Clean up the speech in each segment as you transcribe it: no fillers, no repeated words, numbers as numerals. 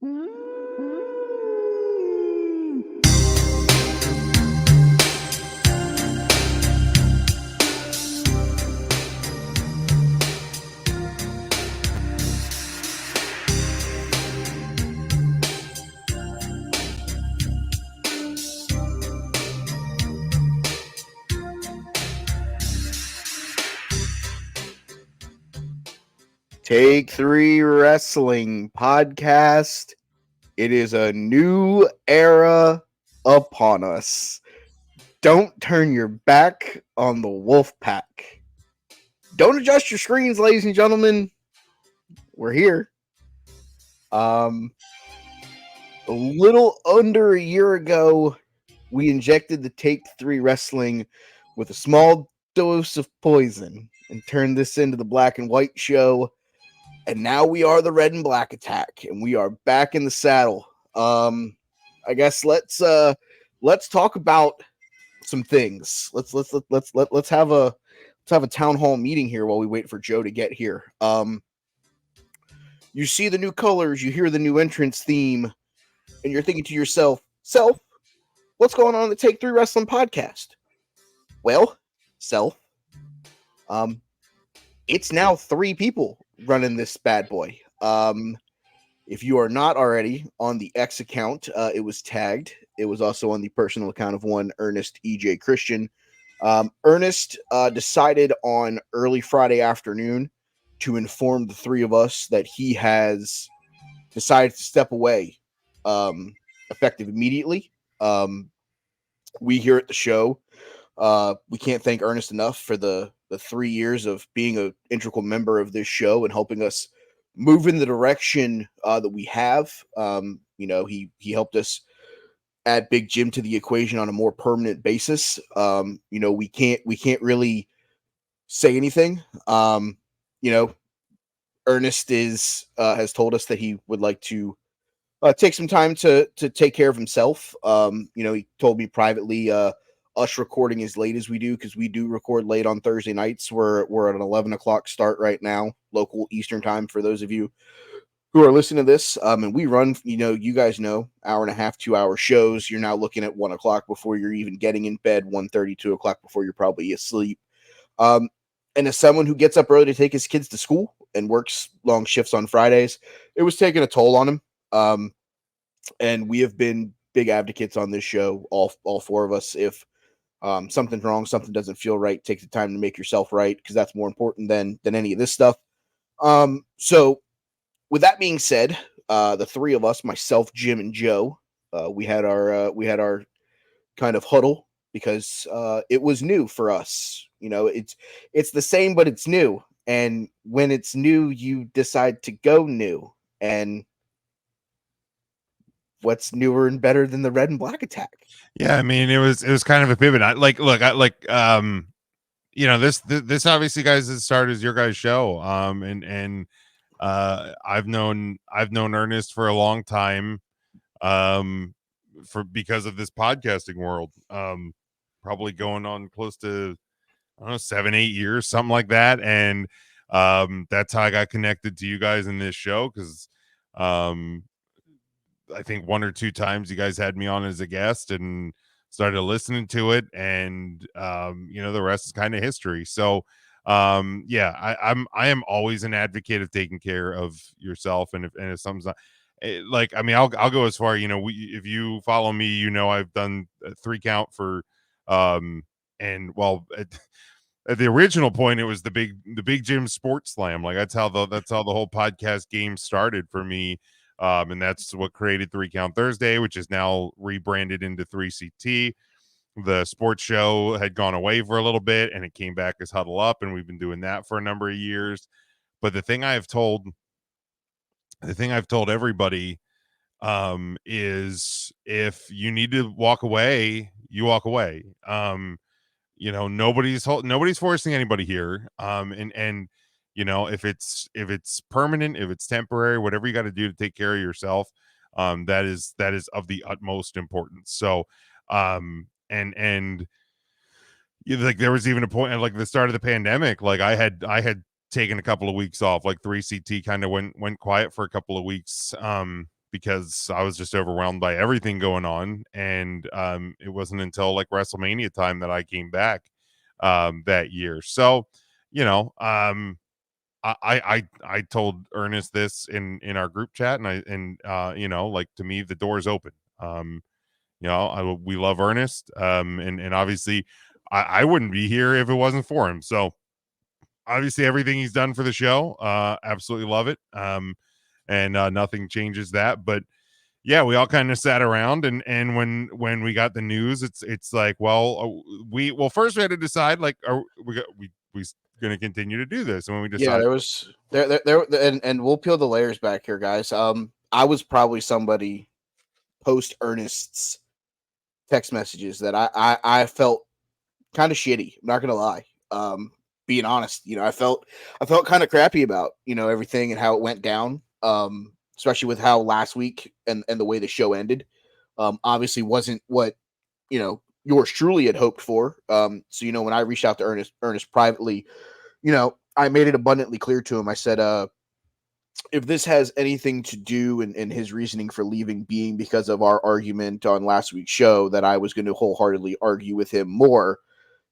Take Three Wrestling Podcast. It is a new era upon us. Don't turn your back on the Wolf Pack. Don't adjust your screens, ladies and gentlemen. We're here. A little under a year ago, we injected the Take Three Wrestling with a small dose of poison and turned this into the Black and White Show. And now we are the Red and Black Attack, and we are back in the saddle. I guess let's talk about some things. Let's have a town hall meeting here while we wait for Joe to get here. You see the new colors, you hear the new entrance theme, and you're thinking to yourself, what's going on in the Take Three Wrestling Podcast? Well, it's now 3 people running this bad boy. If you are not already on the X account, it was tagged. It was also on the personal account of one Ernest EJ Christian. Ernest decided on early Friday afternoon to inform the 3 of us that he has decided to step away, effective immediately. We here at the show, we can't thank Ernest enough for the 3 years of being an integral member of this show and helping us move in the direction that we have. He helped us add Big Jim to the equation on a more permanent basis. We can't really say anything. Ernest has told us that he would like to take some time to take care of himself. He told me privately, us recording as late as we do, because we do record late on Thursday nights. We're at an 11 o'clock start right now, local Eastern time, for those of you who are listening to this. And we run, you guys know, hour and a half, 2 hour shows. You're now looking at 1 o'clock before you're even getting in bed, 1:30, 2 o'clock before you're probably asleep. And as someone who gets up early to take his kids to school and works long shifts on Fridays, it was taking a toll on him. And we have been big advocates on this show, all 4 of us. If something's wrong, something doesn't feel right, take the time to make yourself right, because that's more important than any of this stuff. So with that being said, the 3 of us, myself, Jim, and Joe, we had our kind of huddle, because it was new for us. It's the same, but it's new. And when it's new, you decide to go new. And what's newer and better than the Red and Black Attack? Yeah, I mean, it was kind of a pivot. This obviously, guys, this started as your guys' show. I've known Ernest for a long time, because of this podcasting world. Probably going on close to, I don't know, 7-8 years, something like that. And that's how I got connected to you guys in this show, because I think 1 or 2 times you guys had me on as a guest and started listening to it, and the rest is kind of history. So I am always an advocate of taking care of yourself, and if something's not I'll go as far, if you follow me, I've done a 3 count for and well at the original point, it was the big Jim Sports Slam. Like that's how the whole podcast game started for me. And that's what created 3 Count Thursday, which is now rebranded into 3CT. The sports show had gone away for a little bit, and it came back as Huddle Up, and we've been doing that for a number of years. But the thing I've told everybody is, if you need to walk away, you walk away. Nobody's forcing anybody here. If it's permanent, if it's temporary, whatever you got to do to take care of yourself, that is of the utmost importance. So, there was even a point at the start of the pandemic, I had taken a couple of weeks off, 3CT kind of went quiet for a couple of weeks, because I was just overwhelmed by everything going on. And it wasn't until like WrestleMania time that I came back that year. So, you know, I told Ernest this in our group chat, and you know, like, to me the door's open. You know, we love Ernest, and obviously I wouldn't be here if it wasn't for him. So obviously everything he's done for the show, absolutely love it. And nothing changes that. But yeah, we all kind of sat around, and when we got the news, it's like, well, first we had to decide, like, are we going to continue to do this? And when we Yeah, decided, there was there and we'll peel the layers back here, guys. I was probably somebody post Ernest's text messages that I felt kind of shitty. I'm not gonna lie. Being honest, I felt kind of crappy about everything and how it went down. Especially with how last week and the way the show ended. Obviously wasn't what yours truly had hoped for. So when I reached out to Ernest privately, I made it abundantly clear to him. I said, if this has anything to do in his reasoning for leaving being because of our argument on last week's show, that I was going to wholeheartedly argue with him more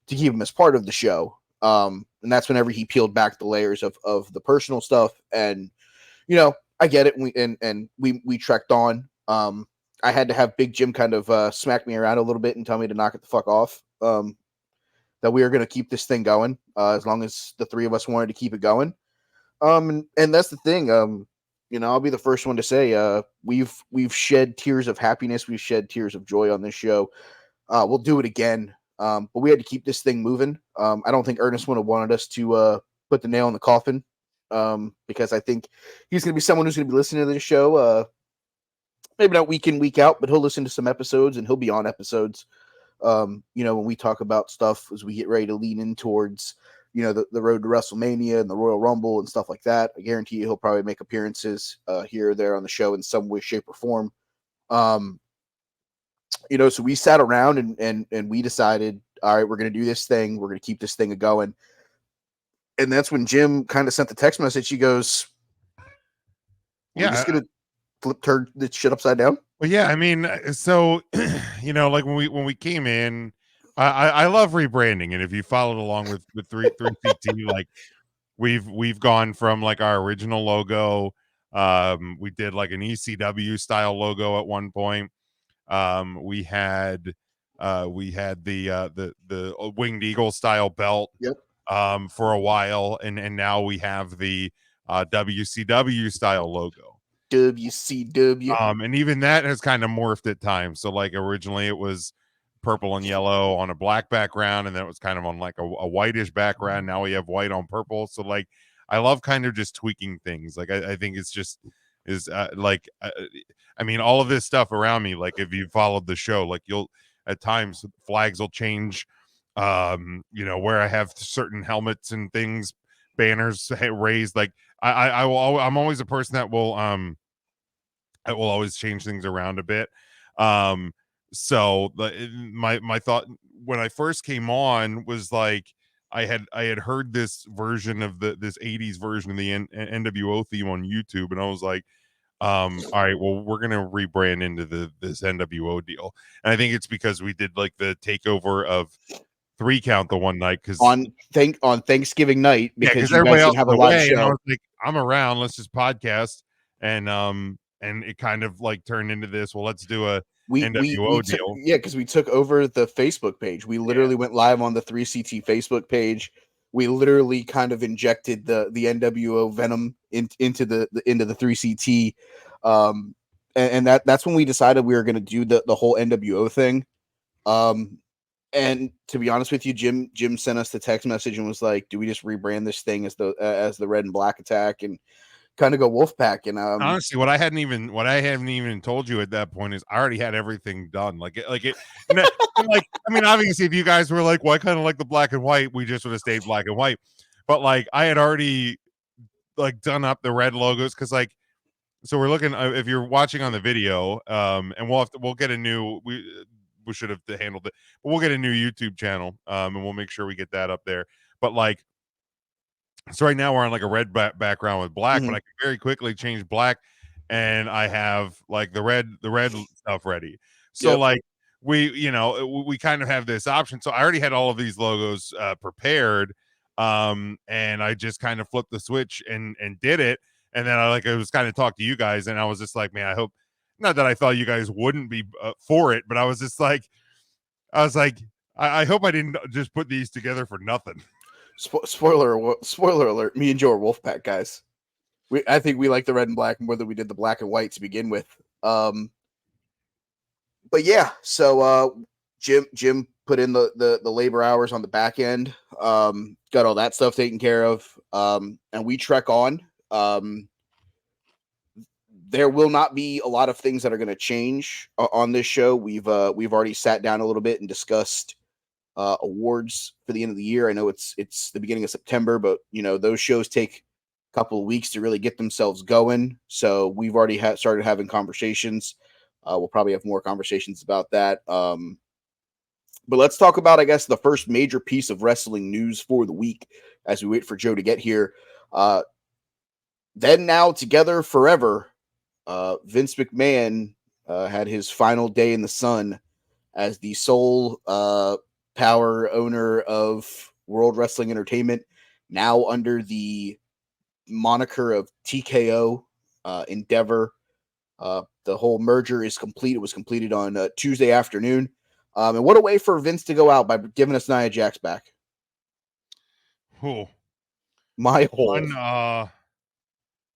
to keep him as part of the show. And that's whenever he peeled back the layers of the personal stuff. And, I get it. We trekked on. I had to have Big Jim kind of smack me around a little bit and tell me to knock it the fuck off. That we are going to keep this thing going as long as the three of us wanted to keep it going. And that's the thing. I'll be the first one to say, we've shed tears of happiness, we've shed tears of joy on this show. We'll do it again. But we had to keep this thing moving. I don't think Ernest would have wanted us to put the nail in the coffin. Because I think he's going to be someone who's going to be listening to this show. Maybe not week in, week out, but he'll listen to some episodes and he'll be on episodes. When we talk about stuff as we get ready to lean in towards the road to WrestleMania and the Royal Rumble and stuff like that. I guarantee you he'll probably make appearances here or there on the show in some way, shape, or form. So we sat around and we decided, all right, we're going to do this thing. We're going to keep this thing going. And that's when Jim kind of sent the text message. He goes, we're just going to turn this shit upside down. Well, yeah, I mean, so like when we came in, I love rebranding, and if you followed along with 3CT, like we've gone from like our original logo, we did like an ECW style logo at one point. We had the winged eagle style belt, yep, for a while, and now we have the WCW style logo. WCW. And even that has kind of morphed at times. So like originally it was purple and yellow on a black background, and then it was kind of on like a whitish background. Now we have white on purple. So like I love kind of just tweaking things. Like I think it's just I mean, all of this stuff around me, like if you followed the show, like you'll at times flags will change, where I have certain helmets and things, banners raised. Like I'm always a person that will always change things around a bit. So my thought when I first came on was like I had heard this version of this 80s version of the NWO theme on YouTube, and I was like, all right, well, we're gonna rebrand into this NWO deal. And I think it's because we did like the takeover of 3 Count the one night, because on Thanksgiving night, because you everybody guys else didn't have was a live away, and I show. was like, I'm around, let's just podcast. And it kind of like turned into this, well, let's do a NWO deal. Because we took over the Facebook page. We literally went live on the 3CT Facebook page. We literally kind of injected the NWO venom into the 3CT. And that's when we decided we were going to do the whole NWO thing. And to be honest with you, Jim sent us the text message and was like, do we just rebrand this thing as the Red and Black Attack and kind of go Wolfpack? And honestly, what I haven't even told you at that point is I already had everything done. Like I mean, obviously, if you guys were like, well, I kind of like the black and white, we just would have stayed black and white. But like, I had already like done up the red logos, because like, so we're looking, if you're watching on the video, and we'll get a new, we should have handled it, but we'll get a new YouTube channel, and we'll make sure we get that up there. But like, so right now we're on like a red background with black, but I can very quickly change black and I have like the red stuff ready. So Yep. like we kind of have this option. So I already had all of these logos prepared, and I just kind of flipped the switch and did it. And then I was kind of talk to you guys, and I was just like, man, I hope not that I thought you guys wouldn't be for it, but I was just like, I hope I didn't just put these together for nothing. Spoiler alert. Me and Joe are Wolfpack guys. I think we like the red and black more than we did the black and white to begin with. But yeah, so Jim put in the labor hours on the back end, got all that stuff taken care of, and we trek on. There will not be a lot of things that are going to change on this show. We've already sat down a little bit and discussed awards for the end of the year. I know it's the beginning of September, but those shows take a couple of weeks to really get themselves going. So we've already started having conversations. We'll probably have more conversations about that. But let's talk about, I guess, the first major piece of wrestling news for the week as we wait for Joe to get here. Then now together forever, Vince McMahon had his final day in the sun as the sole power owner of World Wrestling Entertainment, now under the moniker of TKO Endeavor. The whole merger is complete. It was completed on Tuesday afternoon. And what a way for Vince to go out by giving us Nia Jax back. Oh, My whole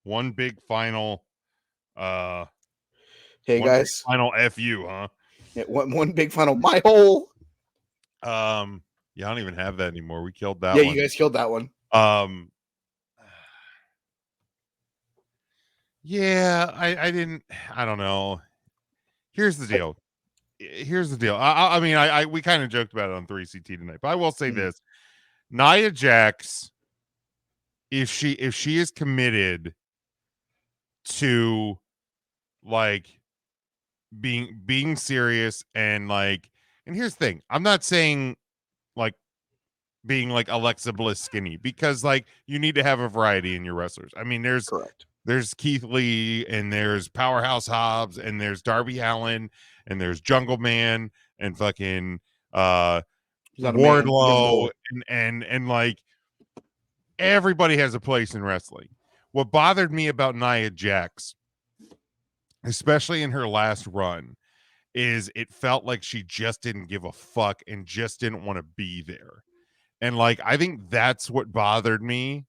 one big final hey guys, final FU, huh? Yeah, one big final. My whole. Yeah, I don't even have that anymore. We killed that Yeah, one. you guys killed that one. Yeah, I didn't. I don't know. Here's the deal. I mean, we kind of joked about it on 3CT tonight, but I will say this: Nia Jax, if she is committed to like being serious and and here's the thing, I'm not saying like being like Alexa Bliss skinny, because like you need to have a variety in your wrestlers. I mean, Correct. there's Keith Lee, and there's Powerhouse Hobbs, and there's Darby Allin, and there's Jungle Man, and fucking Wardlow, and like everybody has a place in wrestling. What bothered me about Nia Jax, especially in her last run, is it felt like she just didn't give a fuck and just didn't want to be there. And like I think that's what bothered me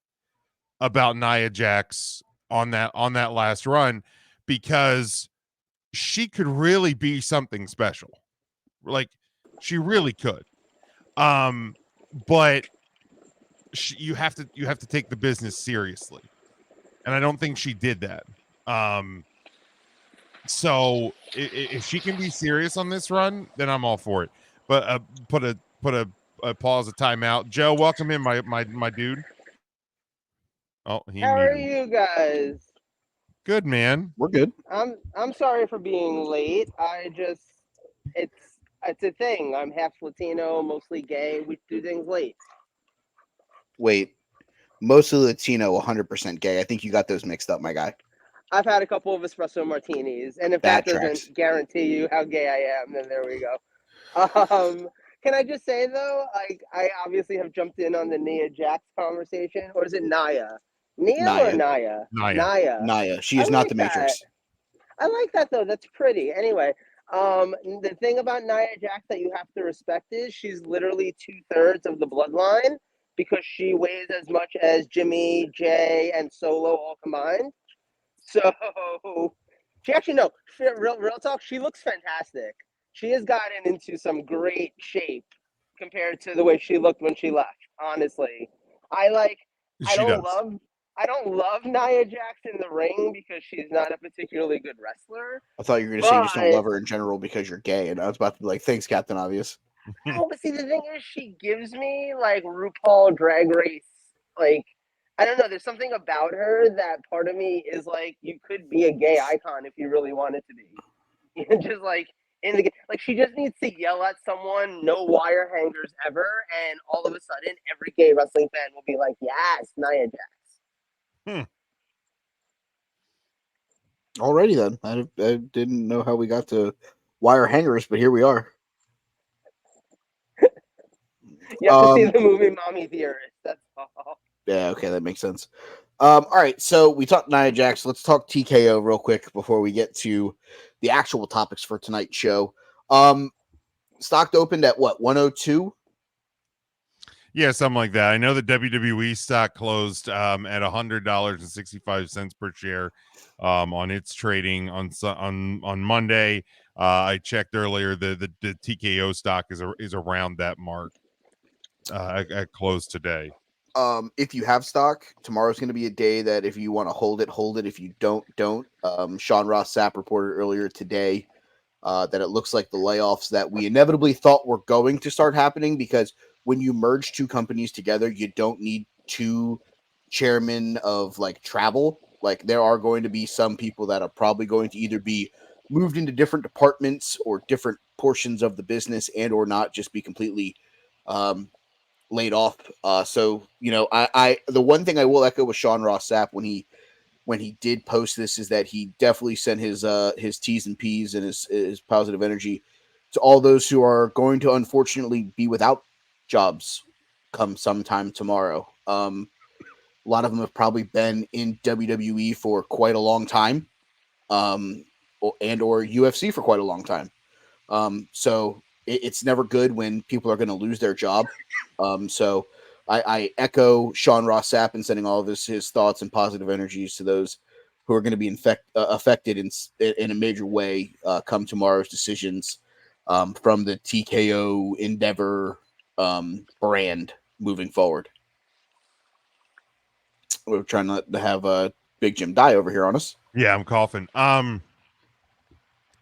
about Nia Jax on that last run, because she could really be something special. Like she really could. But you have to take the business seriously. And I don't think she did that. So if she can be serious on this run, then I'm all for it. But put a pause, a timeout. Joe, welcome in, my dude. Oh, he How are muted. you guys? Good, man. We're good. I'm sorry for being late. It's a thing. I'm half Latino, mostly gay. We do things late. Wait, mostly Latino, 100% gay. I think you got those mixed up, my guy. I've had a couple of espresso martinis, and if That that doesn't tracks. guarantee you how gay I am, then there we go. Can I just say though, like I obviously have jumped in on the Nia Jax conversation, or is it Naya? Nia or Naya? Naya. She is I not like the that. Matrix. I like that though. That's pretty. Anyway, the thing about Nia Jax that you have to respect is she's literally 2/3 of the bloodline, because she weighs as much as Jimmy, Jay, and Solo all combined. So she actually real talk. She looks fantastic. She has gotten into some great shape compared to the way she looked when she left. Honestly, I like. I She don't does. love. I don't love Nia Jax in the ring because she's not a particularly good wrestler. I thought you were going to say you just don't love her in general because you're gay, and I was about to be like, thanks, Captain Obvious. No, but see, the thing is, she gives me like RuPaul Drag Race. Like, I don't know. There's something about her that part of me is like, you could be a gay icon if you really wanted to be. Just like like she just needs to yell at someone, no wire hangers ever, and all of a sudden, every gay wrestling fan will be like, yes, Nia Jax. Alrighty then. I didn't know how we got to wire hangers, but here we are. You have to see the movie Mommy Theorist. That's all. Yeah, okay, that makes sense. All right, so we talked Nia Jax. Let's talk TKO real quick before we get to the actual topics for tonight's show. Stock opened at what, 102? Yeah, something like that. I know the WWE stock closed at $100.65 per share on its trading on Monday. I checked earlier. The TKO stock is around that mark at close today. If you have stock, tomorrow's going to be a day that if you want to hold it, hold it. If you don't. Sean Ross Sapp reported earlier today that it looks like the layoffs that we inevitably thought were going to start happening, because when you merge two companies together, you don't need two chairmen of like travel. Like there are going to be some people that are probably going to either be moved into different departments or different portions of the business, and or not just be completely laid off. So I the one thing I will echo with Sean Ross Sapp when he did post this is that he definitely sent his T's and P's and his positive energy to all those who are going to unfortunately be without jobs come sometime tomorrow. A lot of them have probably been in WWE for quite a long time, and or UFC for quite a long time. So it's never good when people are going to lose their job. So I echo Sean Ross Sapp in sending all of his thoughts and positive energies to those who are going to be affected in a major way come tomorrow's decisions from the TKO Endeavor brand moving forward. We're trying not to have Big Jim die over here on us. Yeah, I'm coughing.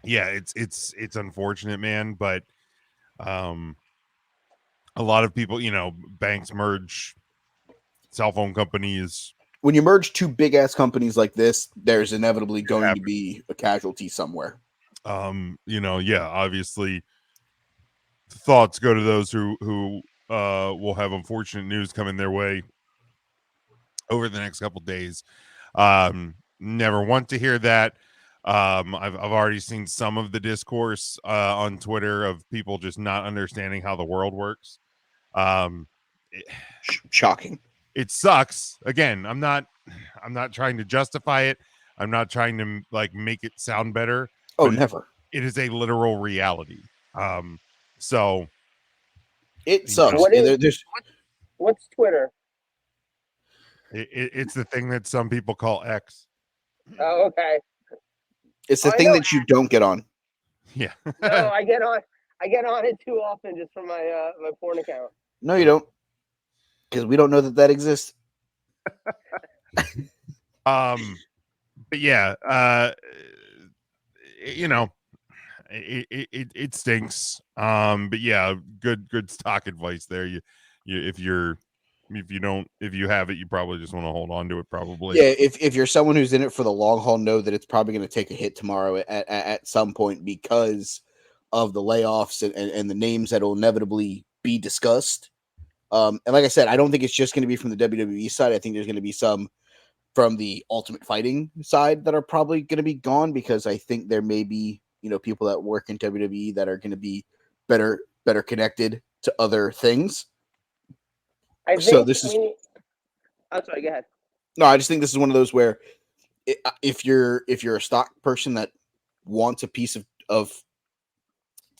Yeah, it's unfortunate, man, but a lot of people, banks merge cell phone companies. When you merge two big ass companies like this, there's inevitably going to be a casualty somewhere. Yeah, obviously thoughts go to those who will have unfortunate news coming their way over the next couple days. Never want to hear that. I've already seen some of the discourse on Twitter of people just not understanding how the world works. Shocking. It sucks. Again, I'm not trying to justify it. I'm not trying to like make it sound better. Oh, never. It is a literal reality. So it sucks. What's Twitter? It's the thing that some people call X. Oh, okay. It's the thing that you don't get on. Yeah. No, I get on it too often just for my my porn account. No, you don't, because we don't know that exists. But yeah, it stinks. But yeah, good stock advice there. If you have it, you probably just want to hold on to it. Probably. Yeah, if you're someone who's in it for the long haul, know that it's probably going to take a hit tomorrow at some point because of the layoffs and the names that will inevitably be discussed. And like I said, I don't think it's just going to be from the WWE side. I think there's going to be some from the Ultimate Fighting side that are probably going to be gone, because I think there may be people that work in WWE that are going to be better connected to other things. I'm sorry, go ahead. No, I just think this is one of those where if you're a stock person that wants a piece of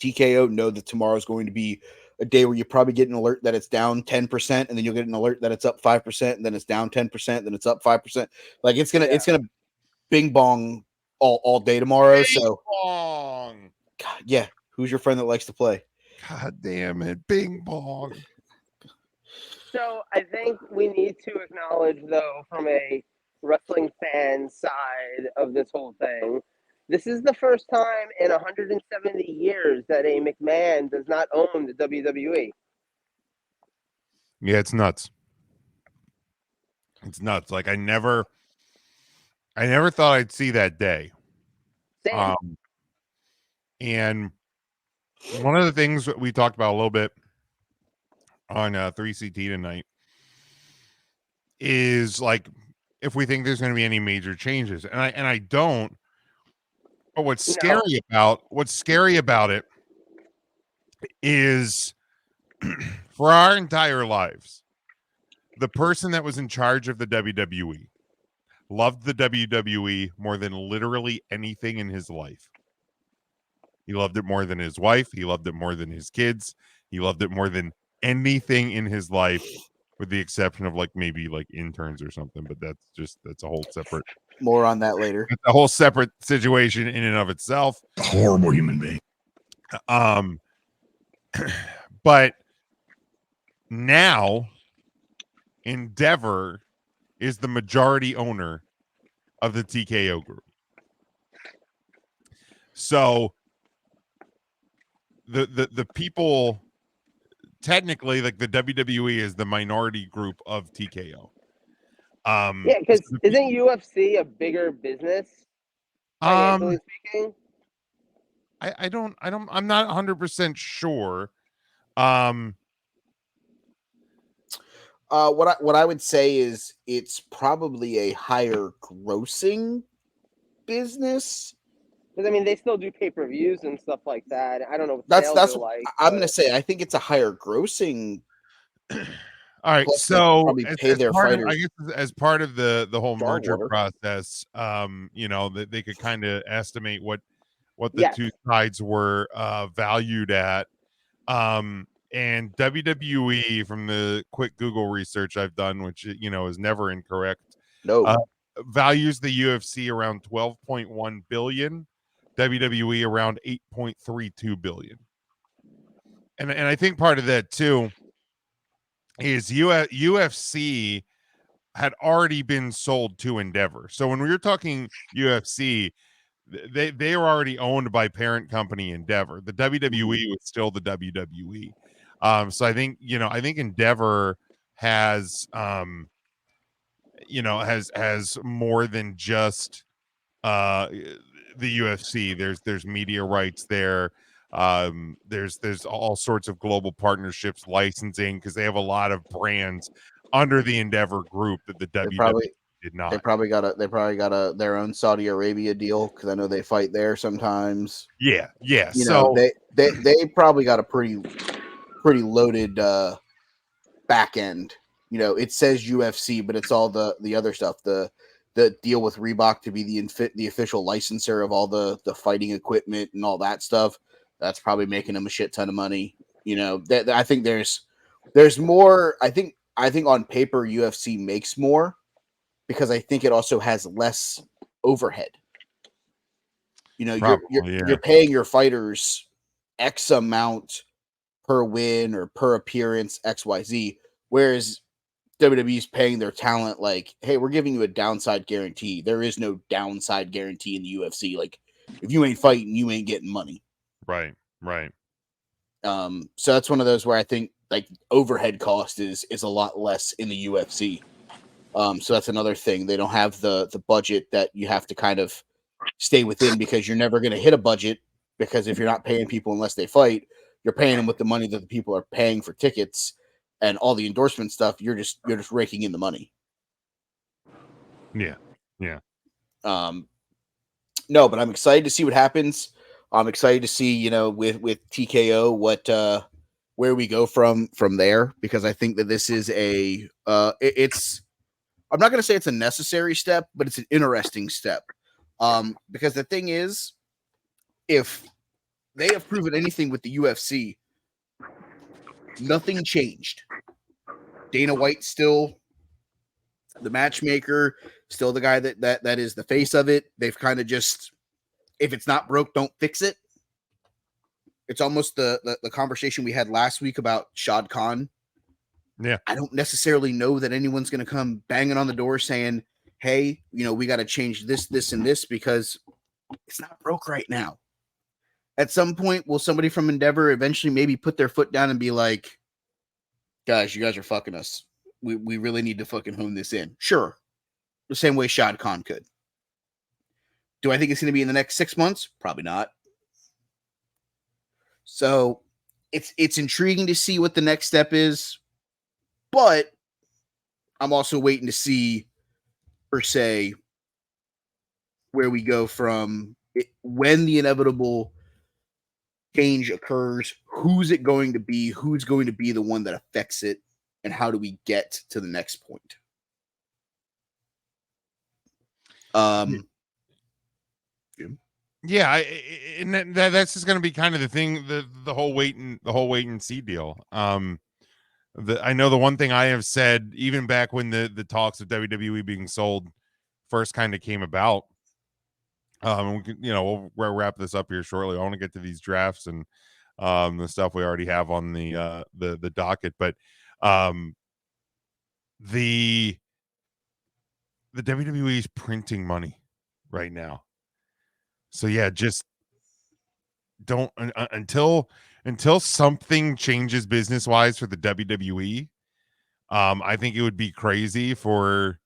TKO, know that tomorrow is going to be a day where you probably get an alert that it's down 10%, and then you'll get an alert that it's up 5%, and then it's down 10%, then it's up 5%. Like it's gonna bing bong all day tomorrow. Bing so bong. God, yeah. Who's your friend that likes to play? God damn it, bing bong. So I think we need to acknowledge, though, from a wrestling fan side of this whole thing, this is the first time in 170 years that a McMahon does not own the WWE. Yeah, it's nuts. It's nuts. Like I never thought I'd see that day. Same. And one of the things that we talked about a little bit on 3CT tonight is like if we think there's going to be any major changes, and I don't, But what's No. scary about it is for our entire lives, the person that was in charge of the WWE loved the WWE more than literally anything in his life. He loved it more than his wife. He loved it more than his kids. He loved it more than anything in his life, with the exception of like maybe like interns or something. But that's a whole separate, More on that later. it's a whole separate situation in and of itself. A horrible human being. But now Endeavor is the majority owner of the TKO group. So the people, technically, like the WWE is the minority group of TKO. Yeah, because isn't UFC a bigger business, financially speaking? I'm not 100% sure. What I would say is it's probably a higher grossing business. Because I mean, they still do pay-per-views and stuff like that. I don't know what That's sales are like. I'm gonna say. I think it's a higher grossing. All right, Plus, they so probably pay their part of, I fighters guess as part of the whole jar merger water. process, you know, that they could kind of estimate what the Yes. two sides were valued at. And WWE, from the quick Google research I've done, which you know is never incorrect, No, values the UFC around 12.1 billion, WWE around 8.32 billion. And I think part of that too is UFC had already been sold to Endeavor. So when we were talking UFC, they were already owned by parent company Endeavor. The WWE was still the WWE. So I think Endeavor has has more than just the UFC. There's media rights there. There's all sorts of global partnerships, licensing, because they have a lot of brands under the Endeavor group that the WWE did not. They probably got their own Saudi Arabia deal, because I know they fight there sometimes. Yeah. You know, they probably got a pretty loaded back end. You know, it says UFC, but it's all the other stuff. The deal with Reebok to be the official licensor of all the fighting equipment and all that stuff. That's probably making them a shit ton of money. You know, I think there's more. I think on paper UFC makes more, because I think it also has less overhead. You know, you're paying your fighters X amount per win or per appearance, XYZ, whereas WWE's paying their talent like, hey, we're giving you a downside guarantee. There is no downside guarantee in the UFC. Like, if you ain't fighting, you ain't getting money. Right. So that's one of those where I think like overhead cost is a lot less in the UFC. So that's another thing. They don't have the budget that you have to kind of stay within, because you're never going to hit a budget, because if you're not paying people unless they fight, you're paying them with the money that the people are paying for tickets and all the endorsement stuff. You're just raking in the money. Yeah. No, but I'm excited to see what happens. I'm excited to see, you know, with TKO where we go from there, because I think that this is it's I'm not going to say it's a necessary step, but it's an interesting step. Because the thing is, if they have proven anything with the UFC, nothing changed. Dana White's still the matchmaker, still the guy that is the face of it. They've kind of just, if it's not broke, don't fix it. It's almost the conversation we had last week about Shad Khan. Yeah. I don't necessarily know that anyone's going to come banging on the door saying, hey, you know, we got to change this, and this, because it's not broke right now. At some point, will somebody from Endeavor eventually maybe put their foot down and be like, guys, you guys are fucking us. We really need to fucking hone this in. Sure. The same way Shad Khan could. Do I think it's going to be in the next 6 months? Probably not. So it's intriguing to see what the next step is, but I'm also waiting to see, per se, where we go from when the inevitable change occurs, who's it going to be? Who's going to be the one that affects it? And how do we get to the next point? Yeah, and that's just going to be kind of the thing, the whole wait and see deal. I know the one thing I have said, even back when the talks of WWE being sold first kind of came about. We can, we'll wrap this up here shortly. I want to get to these drafts and the stuff we already have on the docket, but the WWE is printing money right now. So yeah, just don't until something changes business wise for the WWE. I think it would be crazy for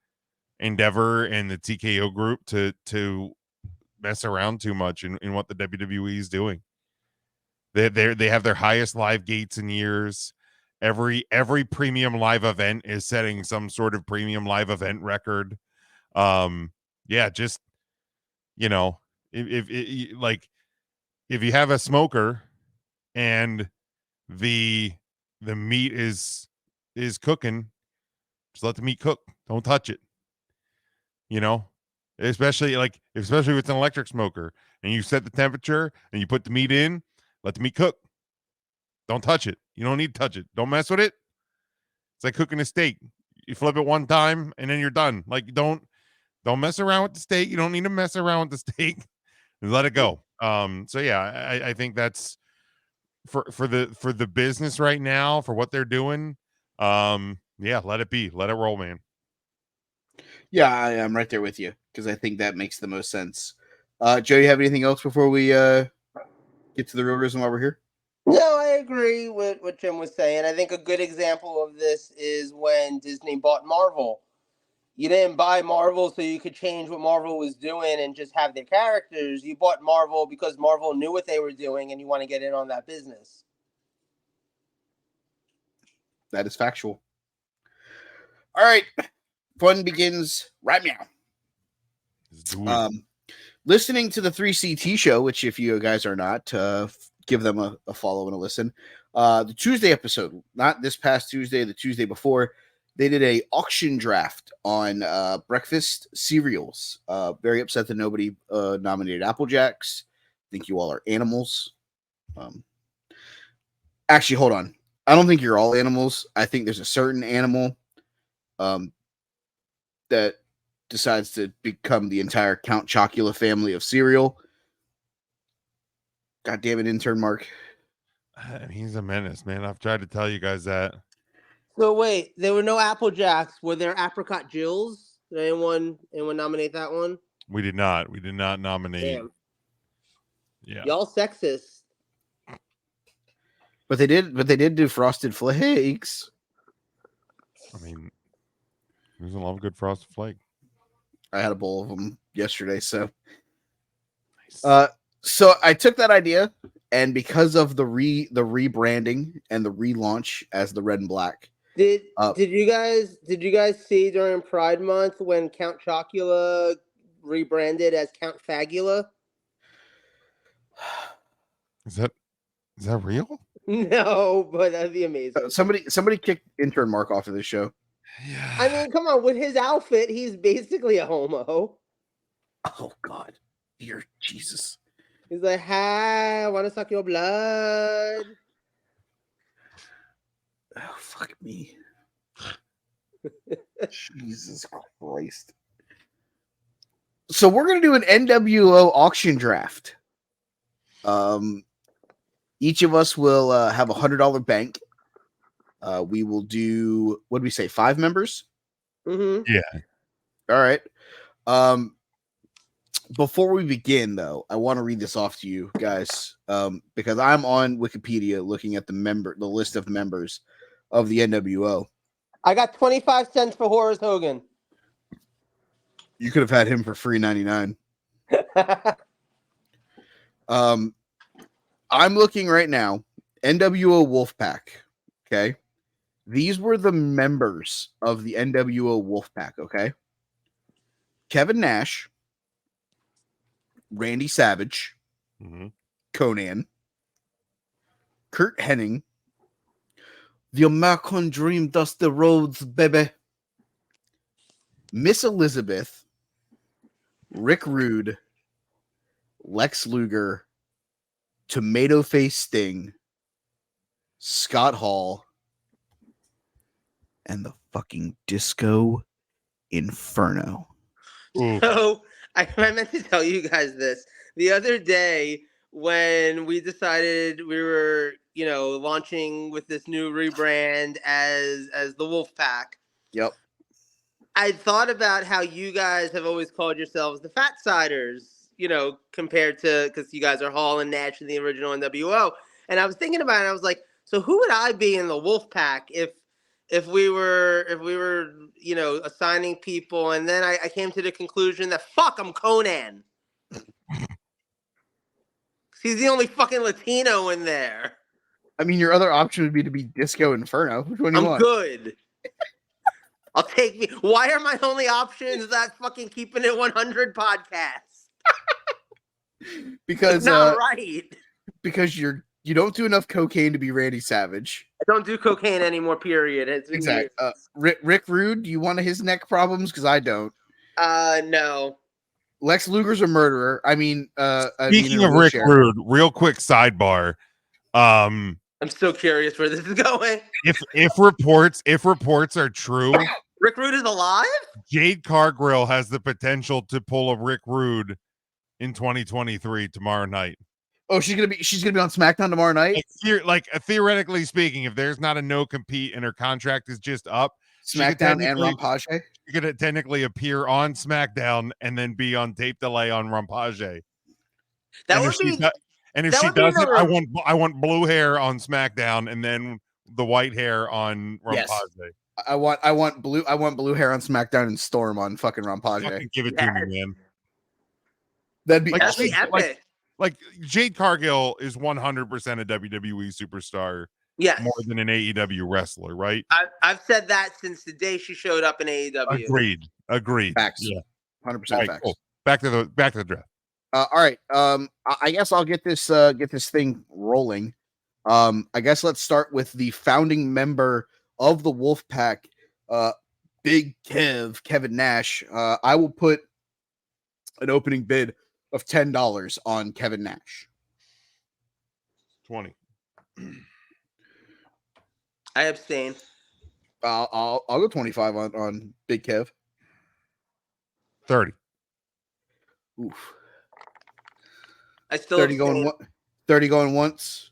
Endeavor and the TKO group to mess around too much in what the WWE is doing. They have their highest live gates in years. Every premium live event is setting some sort of premium live event record. Yeah, just if you have a smoker and the meat is cooking, just let the meat cook. Don't touch it. Especially if it's an electric smoker and you set the temperature and you put the meat in, let the meat cook. Don't touch it. You don't need to touch it. Don't mess with it. It's like cooking a steak. You flip it one time and then you're done. Like don't mess around with the steak. You don't need to mess around with the steak. Let it go. So yeah, I think that's for the business right now, for what they're doing. Yeah, let it be. Let it roll, man. Yeah, I'm right there with you because I think that makes the most sense. Joe, you have anything else before we get to the real reason why we're here? No, I agree with what Jim was saying. I think a good example of this is when Disney bought Marvel. You didn't buy Marvel so you could change what Marvel was doing and just have their characters. You bought Marvel because Marvel knew what they were doing and you want to get in on that business. That is factual. All right. Fun begins right now. Listening to the 3CT show, which if you guys are not, give them a follow and a listen. The Tuesday episode, not this past Tuesday, the Tuesday before, they did a auction draft on breakfast cereals. Very upset that nobody nominated Apple Jacks. I think you all are animals. Actually, hold on. I don't think you're all animals. I think there's a certain animal that decides to become the entire Count Chocula family of cereal. God damn it, intern Mark. He's a menace, man. I've tried to tell you guys that. So wait, there were no Apple Jacks. Were there Apricot Jills? Did anyone nominate that one? We did not. We did not nominate. Damn. Yeah. Y'all sexist. But they did do Frosted Flakes. I mean, there's a lot of good Frosted Flake. I had a bowl of them yesterday, so nice. So I took that idea, and because of the rebranding and the relaunch as the Red and Black. Did you guys see during Pride Month when Count Chocula rebranded as Count Fagula? Is that real? No, but that'd be amazing. Somebody kicked intern Mark off of this show. Yeah. I mean, come on, with his outfit, he's basically a homo. Oh God, dear Jesus. He's like, "Hi, I want to suck your blood." Oh, fuck me. Jesus Christ. So we're going to do an NWO auction draft. Each of us will have $100 bank. We will do, what did we say, 5 members? Mm-hmm. Yeah. All right. Before we begin, though, I want to read this off to you guys because I'm on Wikipedia looking at the list of members of the NWO. I got 25 cents for Horace Hogan. You could have had him for free 99. I'm looking right now. NWO Wolfpack. Okay. These were the members of the NWO Wolfpack. Okay. Kevin Nash, Randy Savage, Mhm. Conan, Kurt Hennig, The American Dream, Dusty Rhodes, baby, Miss Elizabeth, Rick Rude, Lex Luger, Tomato Face Sting, Scott Hall, and the fucking Disco Inferno. Ooh. So I meant to tell you guys this the other day when we decided we were, launching with this new rebrand as the Wolfpack. Yep. I thought about how you guys have always called yourselves the Fat Siders, compared to because you guys are Hall and Nash in the original NWO. And I was thinking about it. I was like, so who would I be in the Wolfpack if we were assigning people? And then I came to the conclusion that fuck, I'm Conan. He's the only fucking Latino in there. I mean, your other option would be to be Disco Inferno. Which one do you I'm want? good. I'll take me. Why are my only options that fucking Keeping It 100 podcast? Because It's not right. because you don't do enough cocaine to be Randy Savage. I don't do cocaine anymore, period. It's been Exactly. years. Rick Rude, do you want his neck problems? Because I don't. No. Lex Luger's a murderer. Speaking of Rick Rude, real quick sidebar. I'm so curious where this is going. If reports are true, Rick Rude is alive? Jade Cargill has the potential to pull a Rick Rude in 2023 tomorrow night. Oh, she's gonna be on SmackDown tomorrow night. Theoretically speaking, if there's not a no compete and her contract is just up, SmackDown and Rampage. She could technically appear on SmackDown and then be on tape delay on Rampage. That would be. And if she doesn't, I want blue hair on SmackDown and then the white hair on Rampage. Yes. I want blue hair on SmackDown and Storm on fucking Rampage. Fucking give it to me, man. That'd be epic. Like Jade Cargill is 100% a WWE superstar. Yes. More than an AEW wrestler, right? I've said that since the day she showed up in AEW. Agreed. Facts. Yeah. 100% facts. Cool. Back to the draft. All right. I guess I'll get this thing rolling. I guess let's start with the founding member of the Wolfpack, Big Kevin Nash. I will put an opening bid of $10 on Kevin Nash. 20. I abstain. I'll go 25 on Big Kev. 30. Oof. I still 30 going 30 going once,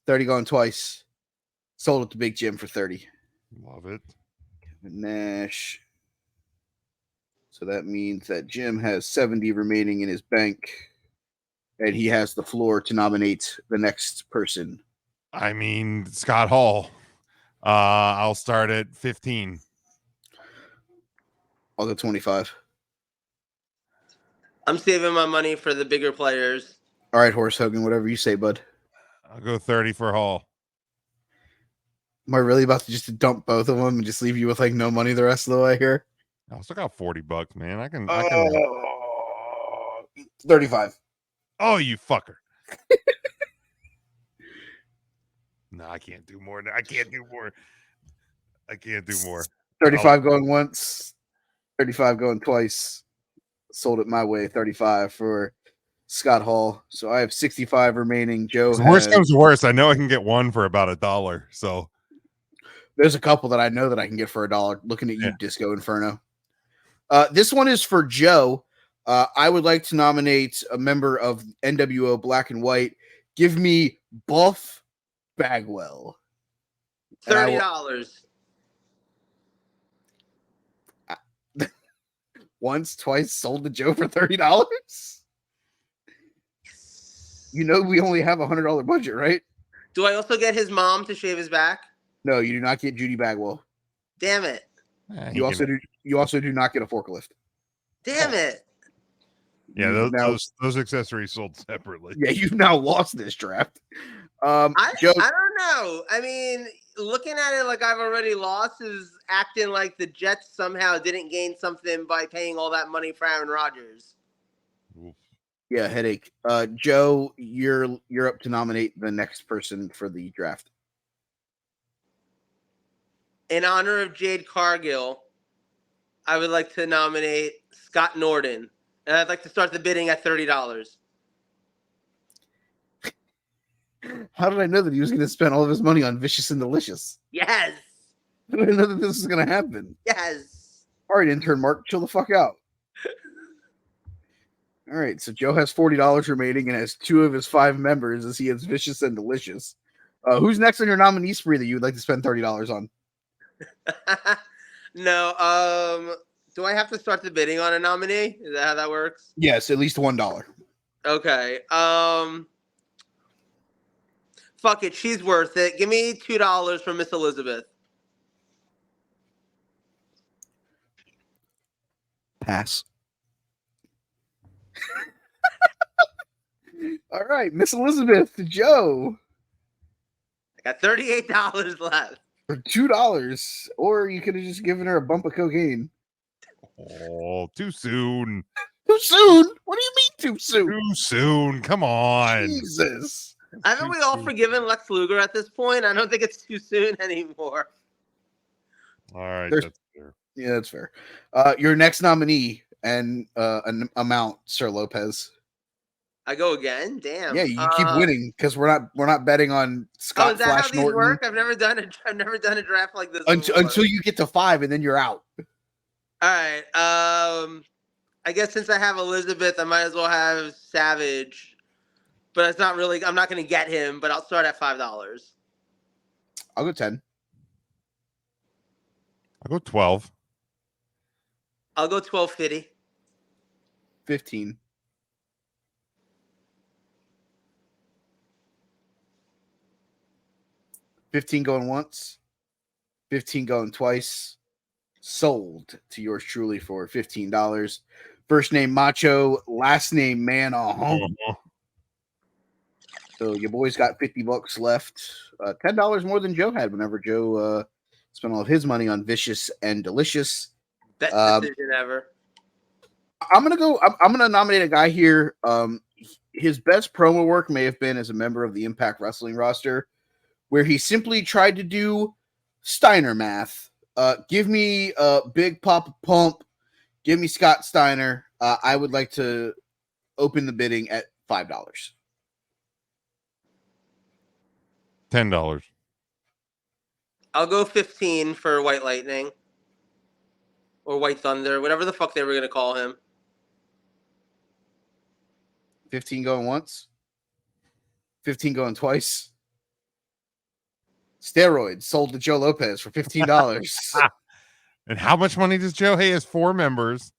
30 going twice. Sold it to Big Jim for 30. Love it. Kevin Nash. So that means that Jim has 70 remaining in his bank, and he has the floor to nominate the next person. I mean, Scott Hall. I'll start at 15. I'll go 25. I'm saving my money for the bigger players. All right, Horace Hogan, whatever you say, bud. I'll go 30 for Hall. Am I really about to just dump both of them and just leave you with like no money the rest of the way here? I still got $40, man. I can 35. Oh, you fucker. No, I can't do more. I can't do more. 35 going once, 35 going twice. Sold it my way, 35 for Scott Hall. So I have 65 remaining. Joe, worst comes to worst, I know I can get one for about $1. So there's a couple that I know that I can get for $1. Looking at you, Disco Inferno. This one is for Joe. I would like to nominate a member of NWO Black and White. Give me Buff Bagwell. $30. Once, twice, sold to Joe for $30. You know we only have $100 budget, right? Do I also get his mom to shave his back? No, you do not get Judy Bagwell. Damn it! You also do not get a forklift. Damn it! Yeah, those accessories sold separately. Yeah, you've now lost this draft. Joe, I don't know. I mean, looking at it like I've already lost is acting like the Jets somehow didn't gain something by paying all that money for Aaron Rodgers. Oof. Yeah, headache. Joe, you're up to nominate the next person for the draft. In honor of Jade Cargill, I would like to nominate Scott Norden, and I'd like to start the bidding at $30. How did I know that he was going to spend all of his money on Vicious and Delicious? Yes, I didn't know that this was going to happen. yes. All right, intern Mark, chill the fuck out. All right, so Joe has $40 remaining and has 2 of his 5 members as he has Vicious and Delicious. Who's next on your nominee spree that you would like to spend $30 on? No, do I have to start the bidding on a nominee? Is that how that works? Yes, at least $1. Okay. Fuck it, she's worth it. Give me $2 from Miss Elizabeth. Pass. All right, Miss Elizabeth, Joe. I got $38 left. For $2, or you could have just given her a bump of cocaine. Oh, too soon. Too soon? What do you mean too soon? Too soon. Come on. Jesus. Haven't we all forgiven Lex Luger at this point? I don't think it's too soon anymore. All right, There's- that's fair. Yeah, that's fair. Your next nominee and an amount, Sir Lopez. I go again. Damn. Yeah, you keep winning because we're not betting on Oh, Scott is that Flash how these Norton work? I've never done a draft like this until you get to 5 and then you're out. All right. I guess since I have Elizabeth, I might as well have Savage. But it's not really. I'm not going to get him. But I'll start at $5. I'll go 10. I'll go 12. I'll go 12.50. 15. 15 going once. 15 going twice. Sold to yours truly for $15. First name Macho, last name Man. So your boy's got $50 left. $10 more than Joe had whenever Joe spent all of his money on Vicious and Delicious. Best decision ever. I'm gonna nominate a guy here. His best promo work may have been as a member of the Impact Wrestling roster, where he simply tried to do Steiner math. Give me Big Papa Pump. Give me Scott Steiner. I would like to open the bidding at $5. $10. I'll go 15 for White Lightning. Or White Thunder, whatever the fuck they were going to call him. 15 going once. 15 going twice. Steroids sold to Joe Lopez for $15. And how much money does Joe? He has 4 members.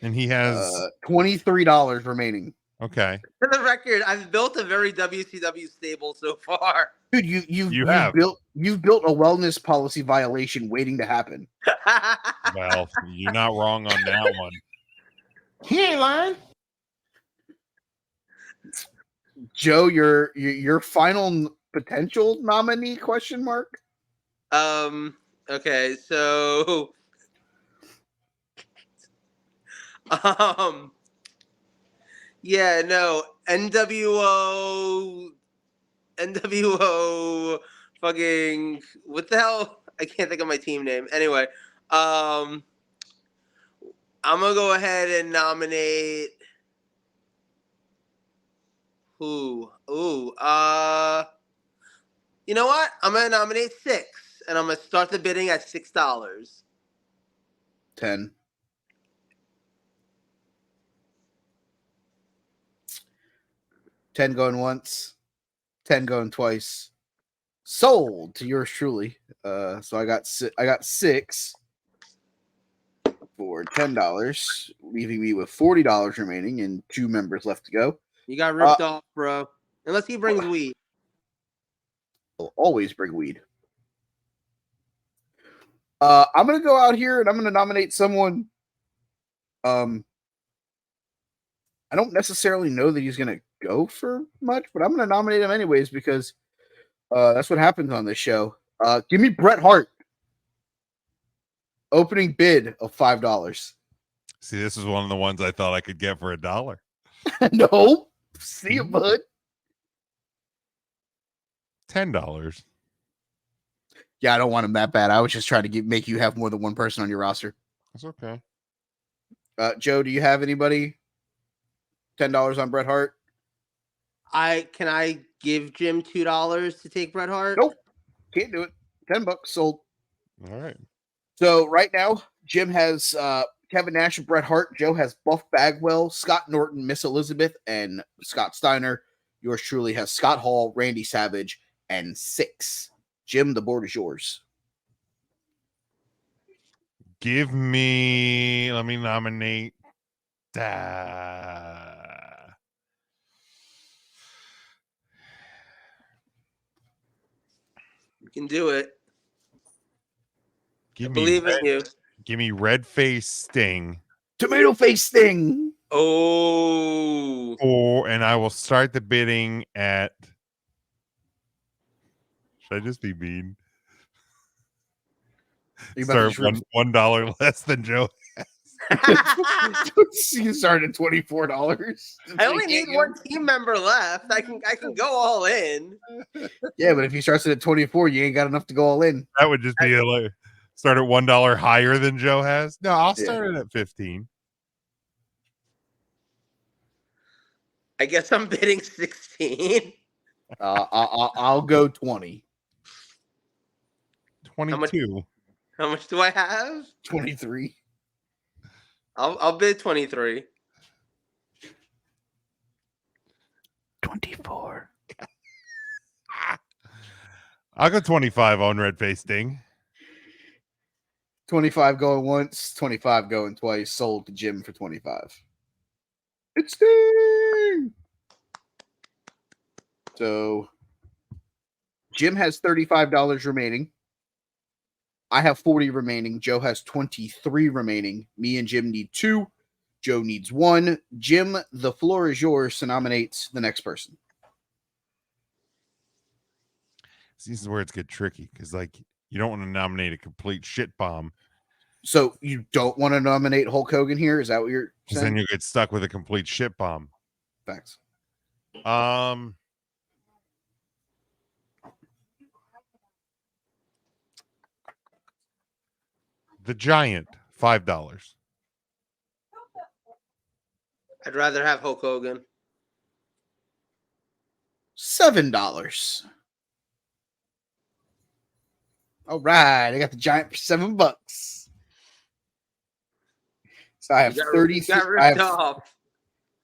And he has $23 remaining. okay. For the record, I've built a very WCW stable so far. Dude, you've have. built a wellness policy violation waiting to happen. Well, you're not wrong on that one. He ain't lying. Joe, your final potential nominee question mark? Okay, so yeah, no, NWO fucking what the hell? I can't think of my team name. Anyway, I'm gonna go ahead and nominate who? Ooh, you know what? I'm gonna nominate 6, and I'm gonna start the bidding at $6. 10. $10 going once, 10 going twice. Sold to yours truly. So I got 6 for $10, leaving me with $40 remaining and 2 members left to go. You got ripped off, bro. Unless he brings weed. I'll always bring weed. I'm gonna go out here and I'm gonna nominate someone. I don't necessarily know that he's gonna go for much, but I'm gonna nominate him anyways because that's what happens on this show. Give me Bret Hart. Opening bid of $5. See, this is one of the ones I thought I could get for $1. No. See you, bud. $10. Yeah, I don't want him that bad. I was just trying to make you have more than one person on your roster. That's okay. Joe, do you have anybody? $10 on Bret Hart? Can I give Jim $2 to take Bret Hart? Nope. Can't do it. $10 sold. All right. So right now, Jim has Kevin Nash and Bret Hart. Joe has Buff Bagwell, Scott Norton, Miss Elizabeth, and Scott Steiner. Yours truly has Scott Hall, Randy Savage, and 6. Jim, the board is yours. Let me nominate. You can do it. I Give believe in you. Give me Red Face Sting. Tomato Face Sting. Oh. And I will start the bidding at. Should I just be mean? Start $1 less than Joe. You started at $24. I only need one team member left. I can go all in. Yeah, but if he starts it at 24, you ain't got enough to go all in. That would just be start at $1 higher than Joe has. No, I'll start it at 15. I guess I'm bidding 16. I'll go 20. 22. How much do I have? 23. I'll bid 23. 24. I'll go 25 on Red Face Sting. 25 going once, 25 going twice. Sold to Jim for 25. It's Sting. So Jim has $35 remaining. I have 40 remaining. Joe has 23 remaining. Me and Jim need 2. Joe needs 1. Jim, the floor is yours to nominate the next person. This is where it's get tricky because, you don't want to nominate a complete shit bomb. So you don't want to nominate Hulk Hogan here? Is that what you're saying? Then you get stuck with a complete shit bomb. Thanks. The Giant, $5. I'd rather have Hulk Hogan. $7. All right, I got the Giant for $7. So I have 30.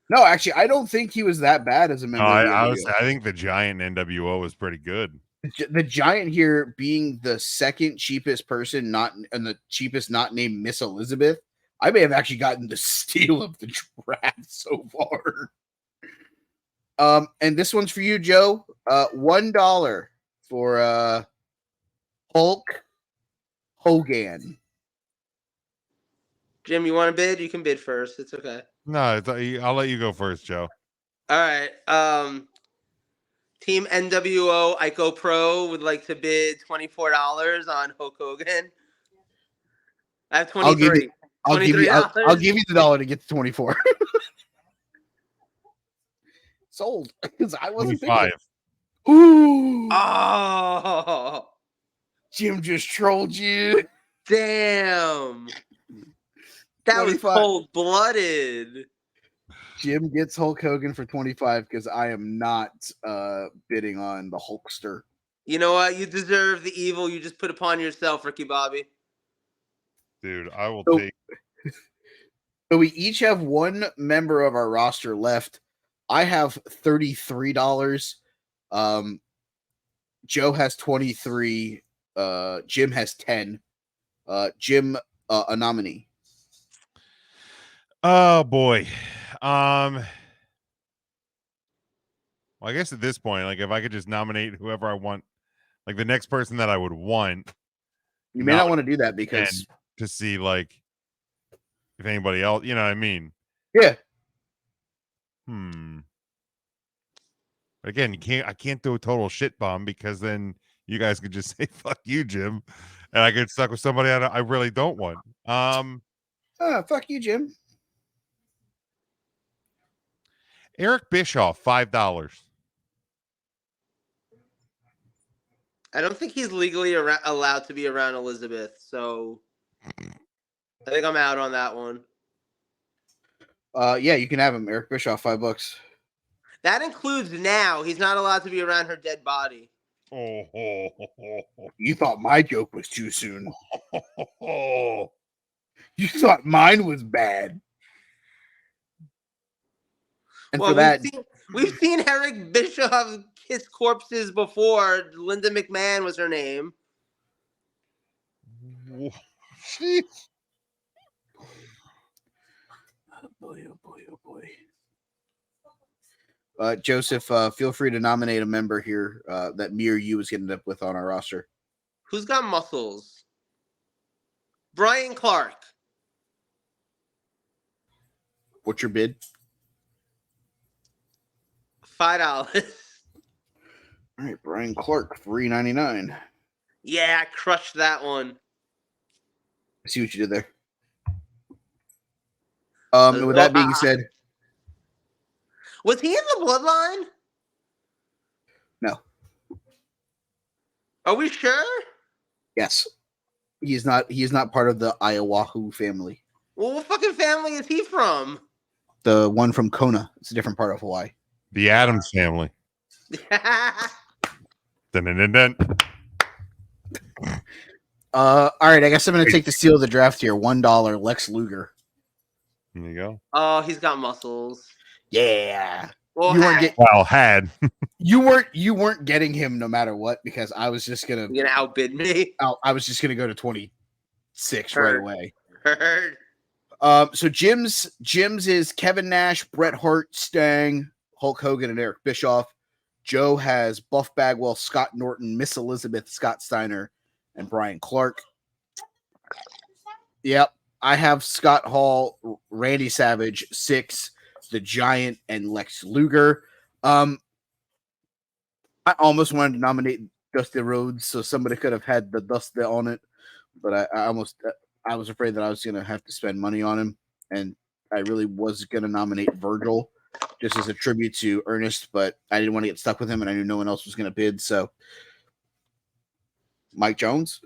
No, actually, I don't think he was that bad as a member. I think the Giant NWO was pretty good. The Giant here being the second cheapest person, and the cheapest not named Miss Elizabeth. I may have actually gotten the steal of the draft so far. And this one's for you, Joe. $1 for Hulk Hogan. Jim, you want to bid? You can bid first. It's okay. No, I'll let you go first, Joe. All right. Team NWO Ico Pro would like to bid $24 on Hulk Hogan. I have 23. I'll give you the $1 to get to 24. Sold. Because I wasn't 25. Ooh. Oh. Jim just trolled you. Damn. That 25. Was cold-blooded. Jim gets Hulk Hogan for 25 because I am not bidding on the Hulkster. You know what? You deserve the evil you just put upon yourself, Ricky Bobby. Dude, I will take. So we each have one member of our roster left. I have $33. Joe has 23. Jim has 10. Jim, a nominee. Oh boy. Well, I guess at this point, if I could just nominate whoever I want, the next person that I would want. You may not want to do that because to see if anybody else, you know what I mean? Yeah. Again, I can't do a total shit bomb because then you guys could just say fuck you, Jim, and I get stuck with somebody I really don't want. Fuck you, Jim. Eric Bischoff, $5. I don't think he's legally allowed to be around Elizabeth, so I think I'm out on that one. Yeah, you can have him. Eric Bischoff, $5. That includes now. He's not allowed to be around her dead body. You thought my joke was too soon. You thought mine was bad. And Well, for that, we've seen Eric Bischoff kiss corpses before. Linda McMahon was her name. Jeez. oh boy. Joseph, feel free to nominate a member here that me or you was getting up with on our roster. Who's got muscles? Brian Clark. What's your bid? $5. All right, Brian Clark, $3.99. Yeah, I crushed that one. I see what you did there. And with that being said, was he in the bloodline? No. Are we sure? Yes. He is not part of the Ayawahu family. Well, what fucking family is he from? The one from Kona. It's a different part of Hawaii. The Addams family. Dun-dun-dun-dun. All right, I guess I'm going to take the steal of the draft here. $1, Lex Luger. There you go. Oh, he's got muscles. Yeah. Well, Had. You weren't getting him no matter what because I was just gonna you're gonna outbid me. I was just gonna go to 26 Heard. right away. Heard. So Jim's is Kevin Nash, Bret Hart, Stang, Hulk Hogan, and Eric Bischoff. Joe has Buff Bagwell, Scott Norton, Miss Elizabeth, Scott Steiner, and Brian Clark. Yep. I have Scott Hall, Randy Savage, Six, The Giant, and Lex Luger. I almost wanted to nominate Dusty Rhodes so somebody could have had the Dusty on it, but I was afraid that I was going to have to spend money on him, and I really was going to nominate Virgil just as a tribute to Ernest, but I didn't want to get stuck with him, and I knew no one else was going to bid, so Mike Jones.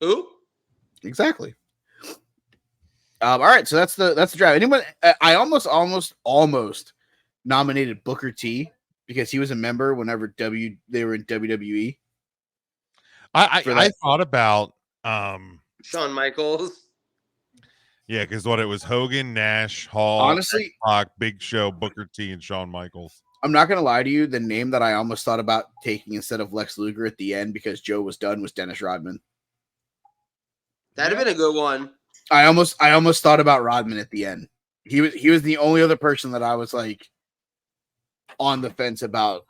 Who? Exactly. All right, so that's the draft. Anyone? I almost nominated Booker T because he was a member whenever they were in WWE. I thought about Shawn Michaels. Yeah, because it was Hogan, Nash, Hall, Honestly, Rock, Big Show, Booker T, and Shawn Michaels. I'm not gonna lie to you. The name that I almost thought about taking instead of Lex Luger at the end because Joe was done was Dennis Rodman. That'd have been a good one. I almost thought about Rodman at the end. He was the only other person that I was like on the fence about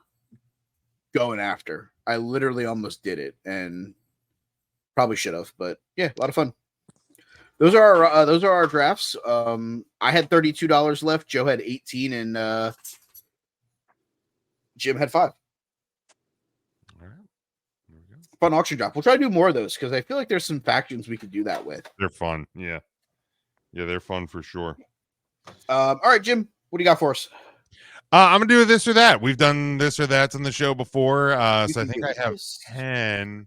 going after. I literally almost did it and probably should have, but yeah, a lot of fun. Those are our drafts. I had $32 left. Joe had 18, and Jim had 5. All right. There we go. Fun auction drop. We'll try to do more of those because I feel like there's some factions we could do that with. They're fun. Yeah, they're fun for sure. All right, Jim, what do you got for us? I'm gonna do this or that. We've done this or that on the show before, so I think I have 10.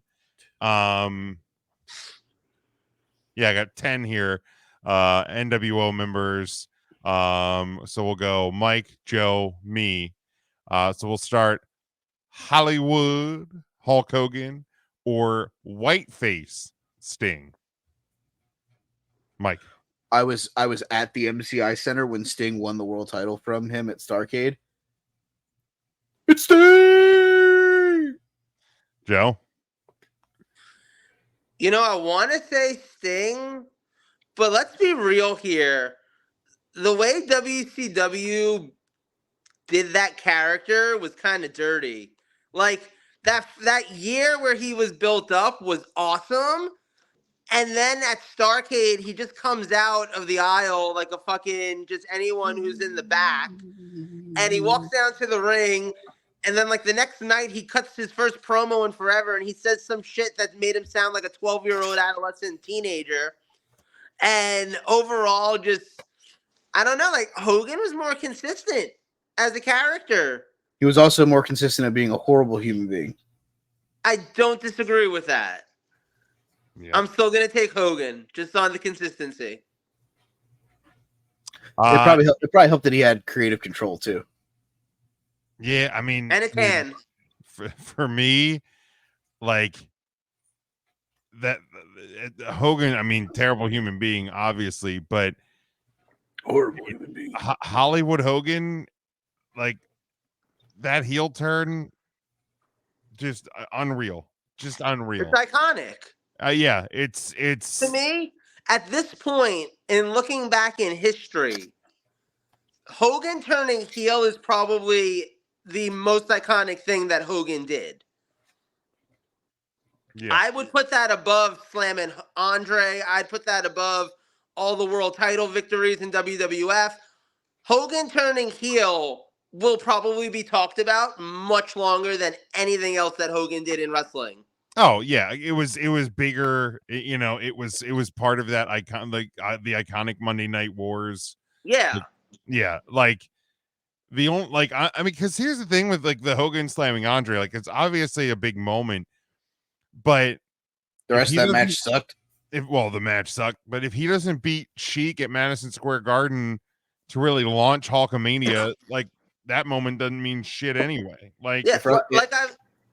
Yeah, I got 10 here. NWO members. So we'll go Mike, Joe, me. So we'll start Hollywood, Hulk Hogan, or Whiteface Sting. Mike. I was at the MCI Center when Sting won the world title from him at Starrcade. It's Sting! Joe? You know, I want to say Sting, but let's be real here. The way WCW did that character was kind of dirty. Like, that year where he was built up was awesome. And then at Starrcade, he just comes out of the aisle like a fucking just anyone who's in the back. And he walks down to the ring. And then, like, the next night, he cuts his first promo in forever. And he says some shit that made him sound like a 12-year-old adolescent teenager. And overall, just, I don't know, like, Hogan was more consistent. as a character. He was also more consistent at being a horrible human being. I don't disagree with that. Yeah. I'm still gonna take Hogan just on the consistency. It probably helped that he had creative control too. Yeah, I mean, And it can. for me, like that Hogan, I mean, terrible human being, obviously, but Horrible human being. Hollywood Hogan, like that heel turn, just unreal, just unreal. It's iconic. Yeah, it's To me, at this point, in looking back in history, Hogan turning heel is probably the most iconic thing that Hogan did. yeah. I would put that above slamming Andre. I'd put that above all the world title victories in WWF. Hogan turning heel will probably be talked about much longer than anything else that Hogan did in wrestling. Oh yeah, it was bigger. You know, it was part of that icon, like the iconic Monday Night Wars. Yeah. Yeah, like the only like I mean, because here's the thing with like the Hogan slamming Andre, like it's obviously a big moment, but The if rest he of that doesn't- match sucked. Well, the match sucked, but if he doesn't beat Sheik at Madison Square Garden to really launch Hulkamania, like that moment doesn't mean shit anyway. Like, Yeah, If like-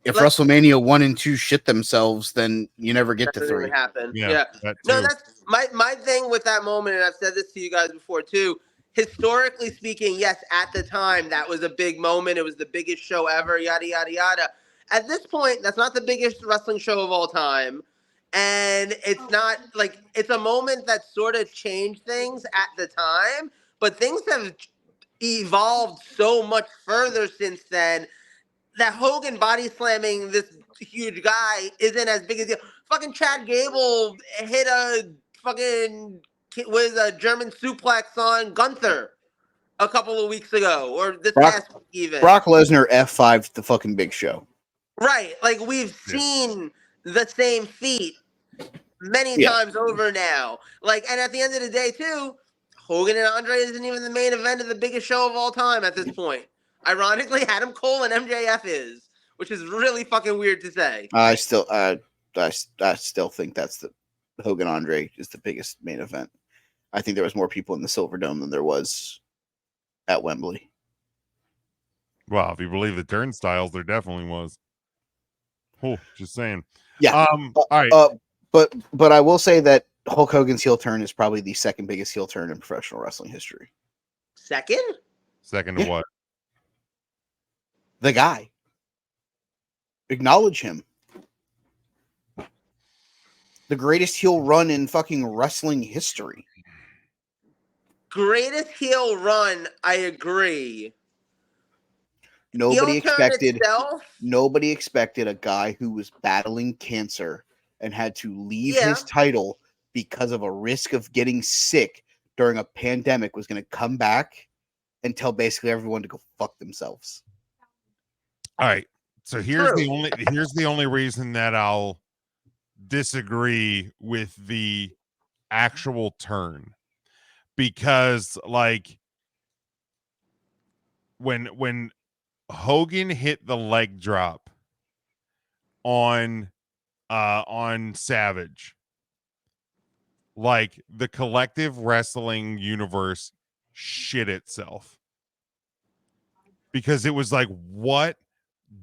WrestleMania 1 and 2 shit themselves, then you never get that to doesn't 3. even happen. yeah, Yeah. that No, too. that's my thing with that moment, and I've said this to you guys before too. Historically speaking, yes, at the time that was a big moment. It was the biggest show ever, yada yada yada. At this point, that's not the biggest wrestling show of all time. And it's not like it's a moment that sort of changed things at the time, but things have evolved so much further since then that Hogan body slamming this huge guy isn't as big a deal. Fucking Chad Gable hit a fucking with a German suplex on Gunther a couple of weeks ago, or this past week even. Brock Lesnar F5 the fucking Big Show. Right, like we've seen the same feat many times over now. Like, and at the end of the day, too, Hogan and Andre isn't even the main event of the biggest show of all time at this point. Ironically, Adam Cole and MJF is, which is really fucking weird to say. I still think that's the Hogan Andre is the biggest main event. I think there was more people in the Silver Dome than there was at Wembley. Well, if you believe the turnstiles, there definitely was. Oh, just saying. Yeah. All right. But I will say that Hulk Hogan's heel turn is probably the second biggest heel turn in professional wrestling history. Second? Second to what? The guy. Acknowledge him. The greatest heel run in fucking wrestling history. Greatest heel run, I agree. Nobody Heel turn expected itself? nobody expected a guy who was battling cancer and had to leave Yeah. his title because of a risk of getting sick during a pandemic was going to come back and tell basically everyone to go fuck themselves. All right. So here's True. the only reason that I'll disagree with the actual turn, because like when Hogan hit the leg drop on Savage, like the collective wrestling universe shit itself, because it was like, what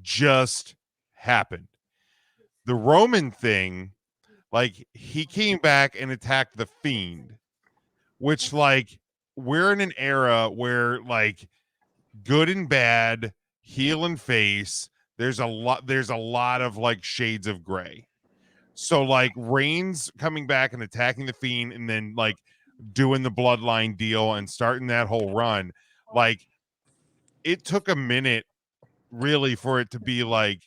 just happened? The Roman thing, like he came back and attacked the Fiend, which like we're in an era where like good and bad, heel and face, there's a lot of like shades of gray. So like Reigns coming back and attacking the Fiend and then like doing the bloodline deal and starting that whole run, like it took a minute really for it to be like,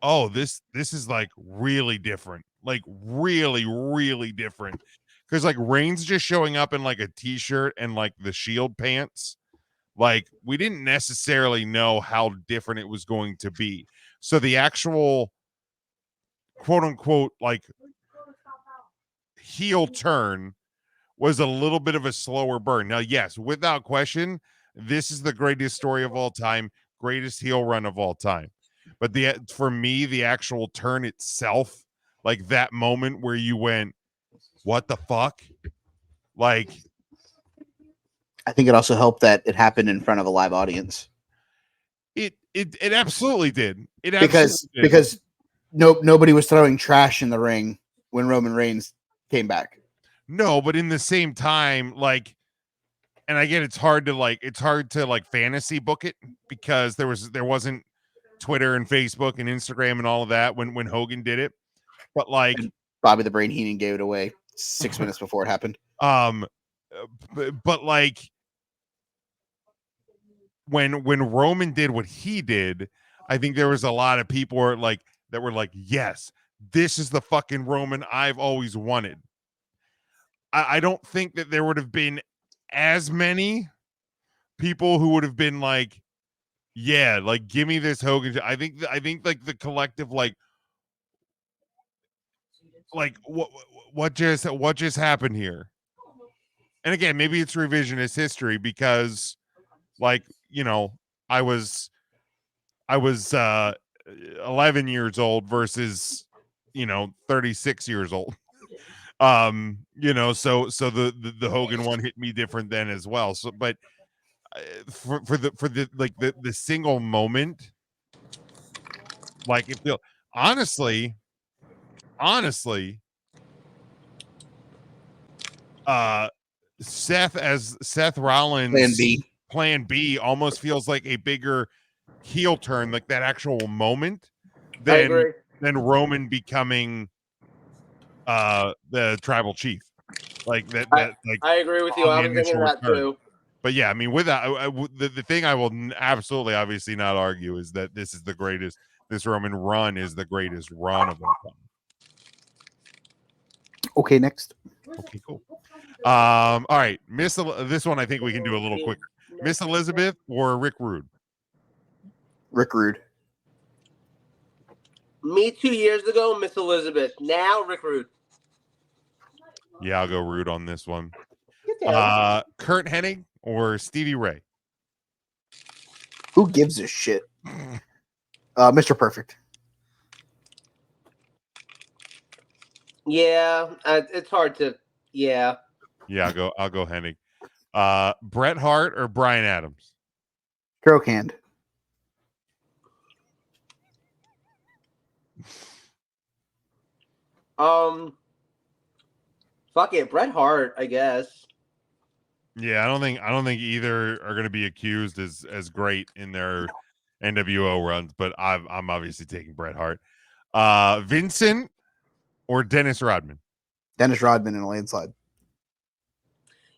oh, this is like really different, like really, really different. Because like Reigns just showing up in like a t-shirt and like the Shield pants, like we didn't necessarily know how different it was going to be. So the actual quote unquote like heel turn was a little bit of a slower burn. Now, yes, without question, this is the greatest story of all time, greatest heel run of all time. But for me, the actual turn itself, like that moment where you went, what the fuck? Like, I think it also helped that it happened in front of a live audience. It absolutely did. Because nobody was throwing trash in the ring when Roman Reigns came back. No, but in the same time, like, and I get it's hard to fantasy book it because there wasn't Twitter and Facebook and Instagram and all of that when Hogan did it. But like, and Bobby the Brain Heenan gave it away 6 minutes before it happened. But like, when Roman did what he did, I think there was a lot of people were like, yes, this is the fucking Roman I've always wanted. I don't think that there would have been as many people who would have been like, yeah, like, give me this Hogan. I think like the collective, like what just happened here? And again, maybe it's revisionist history because, like, you know, I was 11 years old versus, 36 years old. You know, so the Hogan one hit me different then as well. So, but for the single moment, like, it feel honestly, Seth Rollins Plan B almost feels like a bigger heel turn, like that actual moment than Roman becoming the tribal chief. Like that like, I agree with you. I was thinking that too. But yeah, I mean, the thing I will absolutely obviously not argue is that this Roman run is the greatest run of all time. Okay, next. Okay, cool. All right, this one I think we can do a little quicker. Miss Elizabeth or Rick Rude? Rick Rude. Me 2 years ago, Miss Elizabeth. Now Rick Rude. Yeah, I'll go Rude on this one. Kurt Hennig or Stevie Ray? Who gives a shit? Mr. Perfect. Yeah, it's hard to. Yeah. Yeah, I'll go Hennig. Bret Hart or Brian Adams? Stroke hand. Fuck it, Bret Hart, I guess. Yeah, I don't think either are going to be accused as great in their NWO runs, but I'm obviously taking Bret Hart. Vincent or Dennis Rodman? Dennis Rodman in a landslide.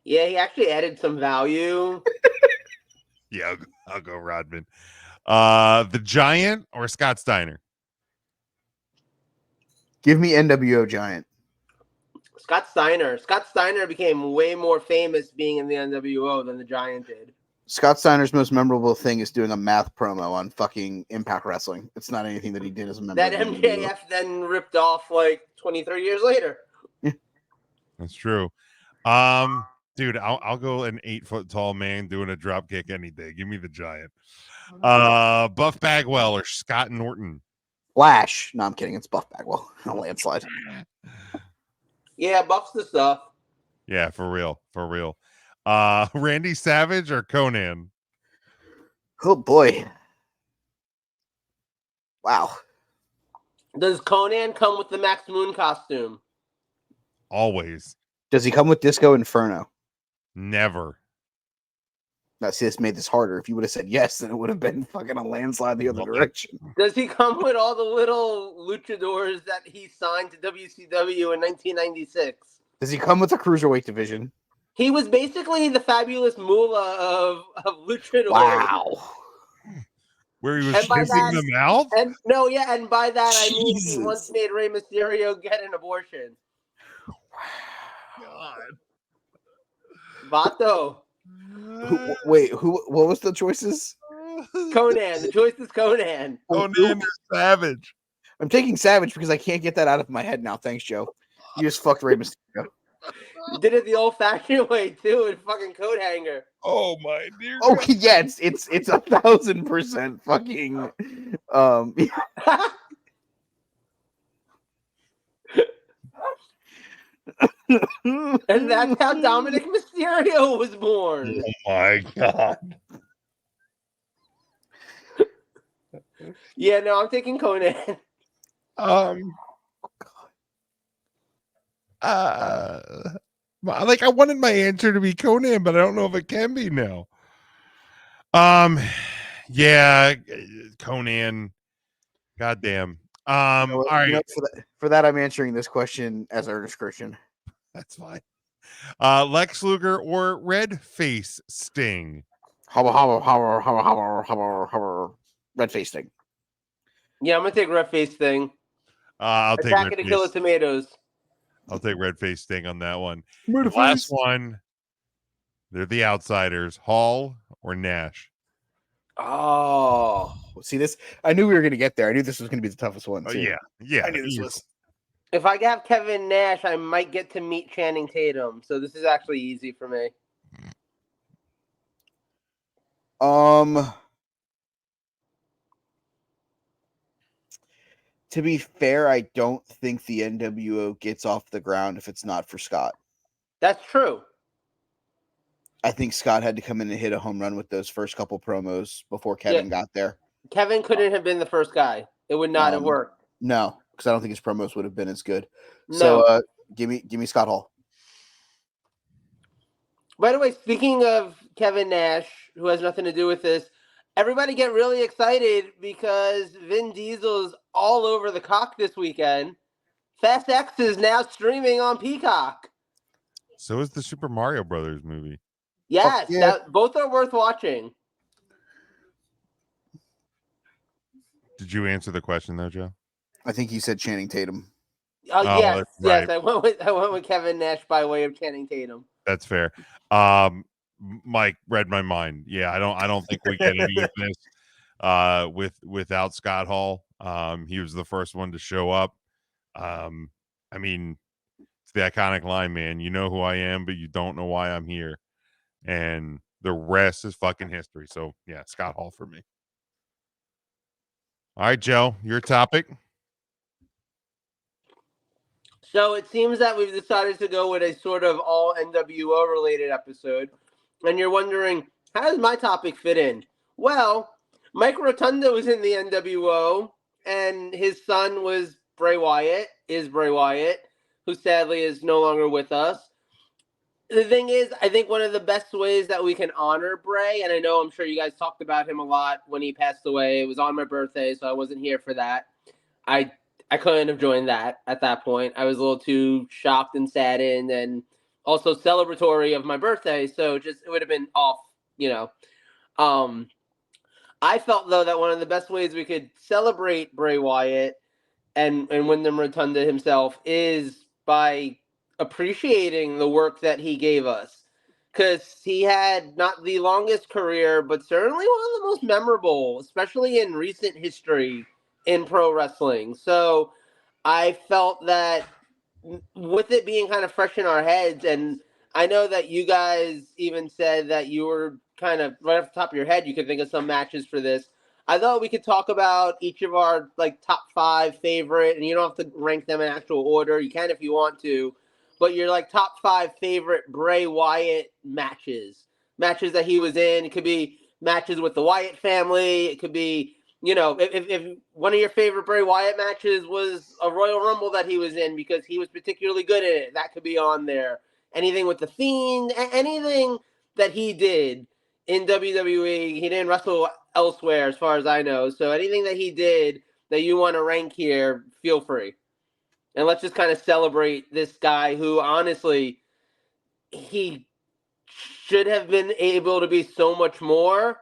Yeah, he actually added some value. Yeah, I'll go Rodman. The Giant or Scott Steiner? Give me NWO Giant. Scott Steiner. Scott Steiner became way more famous being in the NWO than the Giant did. Scott Steiner's most memorable thing is doing a math promo on fucking Impact Wrestling. It's not anything that he did as a member. That MJF then ripped off like 23 years later. Yeah. That's true. Dude, I'll go an 8-foot tall man doing a drop kick any day. Give me the Giant. Buff Bagwell or Scott Norton? Flash. No, I'm kidding. It's Buff Bagwell. A landslide. Yeah, Buff's the stuff. Yeah, for real. Randy Savage or Conan? Oh boy. Wow. Does Conan come with the Max Moon costume? Always. Does he come with Disco Inferno? Never. Now, see, this made this harder. If you would have said yes, then it would have been fucking a landslide the other direction. Does he come with all the little luchadors that he signed to WCW in 1996? Does he come with a cruiserweight division? He was basically the Fabulous Moolah of luchadors. Wow. Where he was kissing them out? And by that I mean he once made Rey Mysterio get an abortion. God. Vato. What was the choices? Conan. The choice is Conan. Conan or Savage? I'm taking Savage because I can't get that out of my head now. Thanks, Joe. You just fucked Rey Mysterio. Did it the old-fashioned way too, in fucking coat hanger. Oh my dear. Okay, yeah, it's 1,000% fucking And that's how Dominic Mysterio was born. Oh my god. Yeah, no, I'm taking Conan. Like I wanted my answer to be Conan, but I don't know if it can be now. Yeah, Conan. Goddamn. All right, for that, I'm answering this question as Ernest Christian. that's fine. Lex Luger or Red Face Sting? Red face thing. Yeah, I'm gonna take Red Face Thing. I'll take Attack Red of the Killer Face. Tomatoes. I'll take Red Face Sting on that one. The last one. They're the outsiders. Hall or Nash? Oh, See this? I knew we were gonna get there. I knew this was gonna be the toughest one. Oh Too. yeah. I knew this easy. was. if I have Kevin Nash, I might get to meet Channing Tatum. So this is actually easy for me. To be fair, I don't think the NWO gets off the ground if it's not for Scott. That's true. I think Scott had to come in and hit a home run with those first couple promos before Kevin got there. Kevin couldn't have been the first guy. It would not have worked. No, because I don't think his promos would have been as good. No. So give me Scott Hall. By the way, speaking of Kevin Nash, who has nothing to do with this, everybody get really excited because Vin Diesel's all over the cock this weekend. Fast X is now streaming on Peacock. So is the Super Mario Brothers movie. Yes, yeah. both are worth watching. Did you answer the question though, Joe? I think you said Channing Tatum. Oh, yes, right. I went with Kevin Nash by way of Channing Tatum. That's fair. Mike read my mind. Yeah, I don't think we get any of this without Scott Hall. He was the first one to show up. I mean, it's the iconic line, man. You know who I am, but you don't know why I'm here. And the rest is fucking history. So yeah, Scott Hall for me. All right, Joe, your topic. So it seems that we've decided to go with a sort of all NWO related episode. And you're wondering, how does my topic fit in? Well, Mike Rotunda was in the NWO, and his son was Bray Wyatt, who sadly is no longer with us. The thing is, I think one of the best ways that we can honor Bray, and I know I'm sure you guys talked about him a lot when he passed away. It was on my birthday, so I wasn't here for that. I couldn't have joined that at that point. I was a little too shocked and saddened and also celebratory of my birthday, so just it would have been off, you know. I felt, though, that one of the best ways we could celebrate Bray Wyatt and Wyndham Rotunda himself is by appreciating the work that he gave us, because he had not the longest career, but certainly one of the most memorable, especially in recent history in pro wrestling. So I felt that with it being kind of fresh in our heads, and I know that you guys even said that you were kind of right off the top of your head, you could think of some matches for this. I thought we could talk about each of our like top 5 favorite, and you don't have to rank them in actual order. You can if you want to, but your like top 5 favorite Bray Wyatt matches that he was in. It could be matches with the Wyatt family. It could be, you know, if one of your favorite Bray Wyatt matches was a Royal Rumble that he was in because he was particularly good at it, that could be on there. Anything with the Fiend, anything that he did in WWE, he didn't wrestle elsewhere as far as I know. So anything that he did that you want to rank here, feel free. And let's just kind of celebrate this guy who, honestly, he should have been able to be so much more,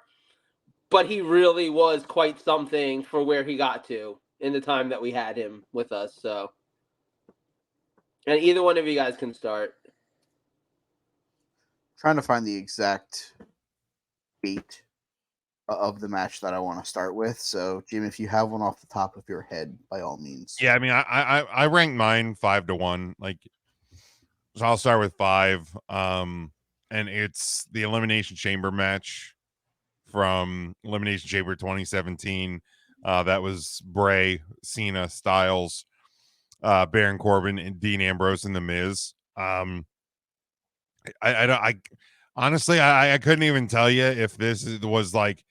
but he really was quite something for where he got to in the time that we had him with us. So, and either one of you guys can start. Trying to find the exact date of the match that I want to start with. So, Jim, if you have one off the top of your head, by all means. Yeah, I mean, I ranked mine 5 to 1. Like, So I'll start with 5. And it's the Elimination Chamber match from Elimination Chamber 2017. That was Bray, Cena, Styles, Baron Corbin, and Dean Ambrose and The Miz. I honestly, I couldn't even tell you if was like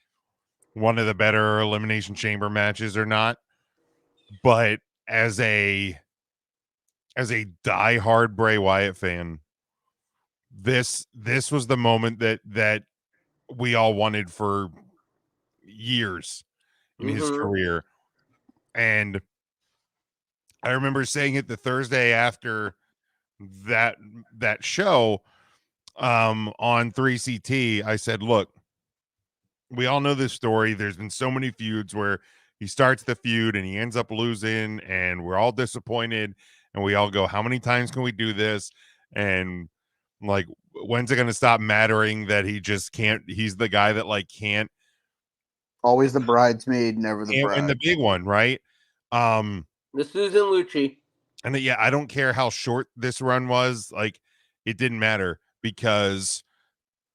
one of the better Elimination Chamber matches or not. But as a diehard Bray Wyatt fan, this was the moment that we all wanted for years in his Mhm. career. And I remember saying it the Thursday after that show on 3CT. I said, look, we all know this story. There's been so many feuds where he starts the feud and he ends up losing, and we're all disappointed, and we all go, how many times can we do this? And like, when's it going to stop mattering that he just can't? He's the guy that like can't Always the bridesmaid, never the bride. win the big one, right? The Susan Lucci. And yeah, I don't care how short this run was, like it didn't matter because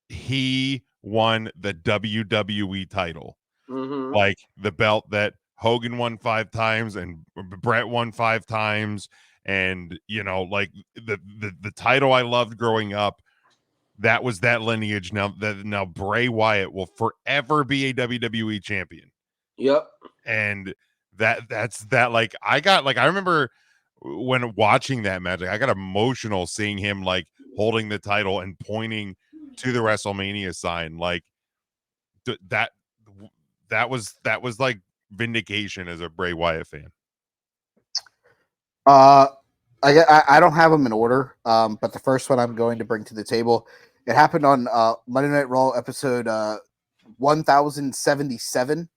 he won the WWE title. Mhm. Like the belt that Hogan won 5 times and Brett won 5 times, and you know, like the title I loved growing up, that was that lineage. Now Bray Wyatt will forever be a WWE champion. Yep. And that's that. Like I remember when watching that match, I got emotional seeing him like holding the title and pointing to the WrestleMania sign. Like that was like vindication as a Bray Wyatt fan. I don't have them in order, but the first one I'm going to bring to the table, it happened on Monday Night Raw episode 1077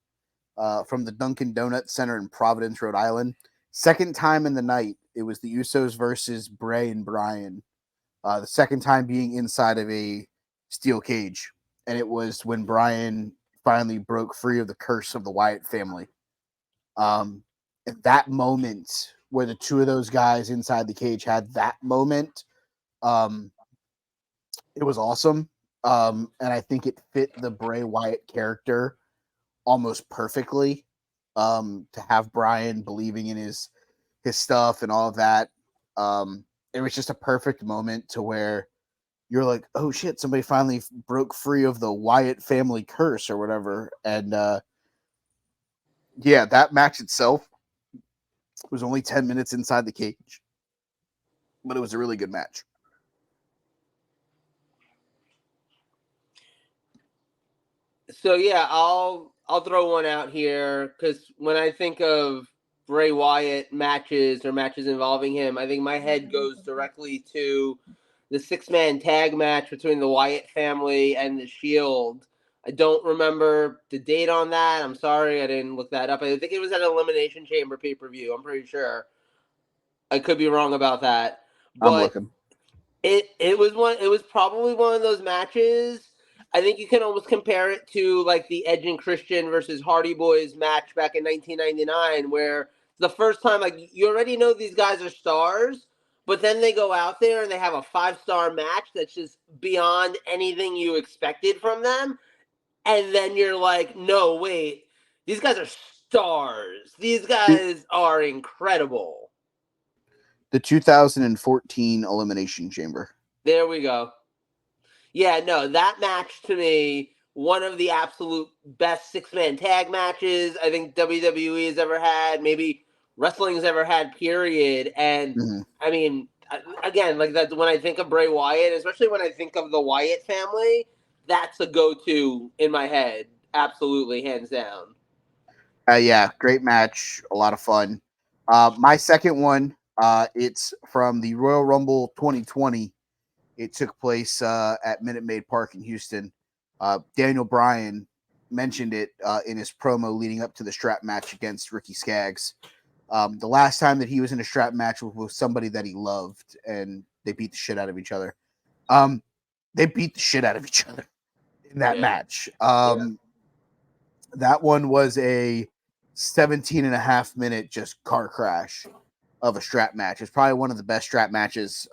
from the Dunkin' Donuts Center in Providence, Rhode Island. Second time in the night, it was the Usos versus Bray and Bryan. The second time being inside of a steel cage, and it was when Bryan finally broke free of the curse of the Wyatt family. At that moment where the two of those guys inside the cage had that moment, it was awesome. And I think it fit the Bray Wyatt character almost perfectly. To have Bryan believing in his stuff and all of that. It was just a perfect moment to where you're like, oh shit, somebody finally broke free of the Wyatt family curse or whatever. And yeah, that match itself was only 10 minutes inside the cage, but it was a really good match. So yeah, I'll throw one out here because when I think of Bray Wyatt matches or matches involving him, I think my head goes directly to the 6-man tag match between the Wyatt family and the Shield. I don't remember the date on that. I'm sorry, I didn't look that up. I think it was at Elimination Chamber pay-per-view. I'm pretty sure. I could be wrong about that, I'm but looking. it was probably one of those matches. I think you can almost compare it to like the Edge and Christian versus Hardy Boys match back in 1999, where the first time, like, you already know these guys are stars, but then they go out there and they have a 5-star match that's just beyond anything you expected from them. And then you're like, no, wait, these guys are stars. These guys are incredible. The 2014 Elimination Chamber. There we go. Yeah, no, that match to me, one of the absolute best 6-man tag matches I think WWE has ever had, maybe wrestling's ever had, period. And I mean, again, like that, when I think of Bray Wyatt, especially when I think of the Wyatt family, that's a go-to in my head. Absolutely, hands down. Yeah, great match, a lot of fun. My second one, it's from the Royal Rumble 2020. It took place at Minute Maid Park in Houston. Daniel Bryan mentioned it in his promo leading up to the strap match against Ricky Skaggs. The last time that he was in a strap match was with somebody that he loved, and they beat the shit out of each other. They beat the shit out of each other in that match. That one was a 17.5-minute just car crash of a strap match. It's probably one of the best strap matches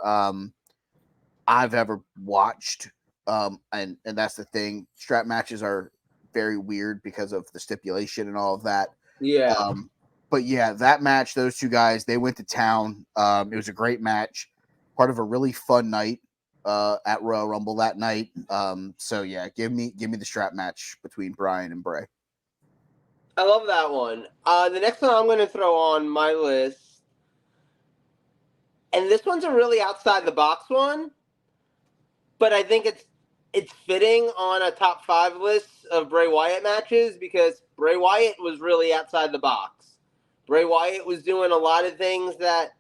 I've ever watched. And that's the thing. Strap matches are very weird because of the stipulation and all of that. Yeah. But yeah, that match, those two guys, they went to town. It was a great match, part of a really fun night at Royal Rumble that night. So yeah, give me the strap match between Brian and Bray. I love that one. The next one I'm going to throw on my list, and this one's a really outside the box one, but I think it's fitting on a top 5 list of Bray Wyatt matches because Bray Wyatt was really outside the box. Bray Wyatt was doing a lot of things that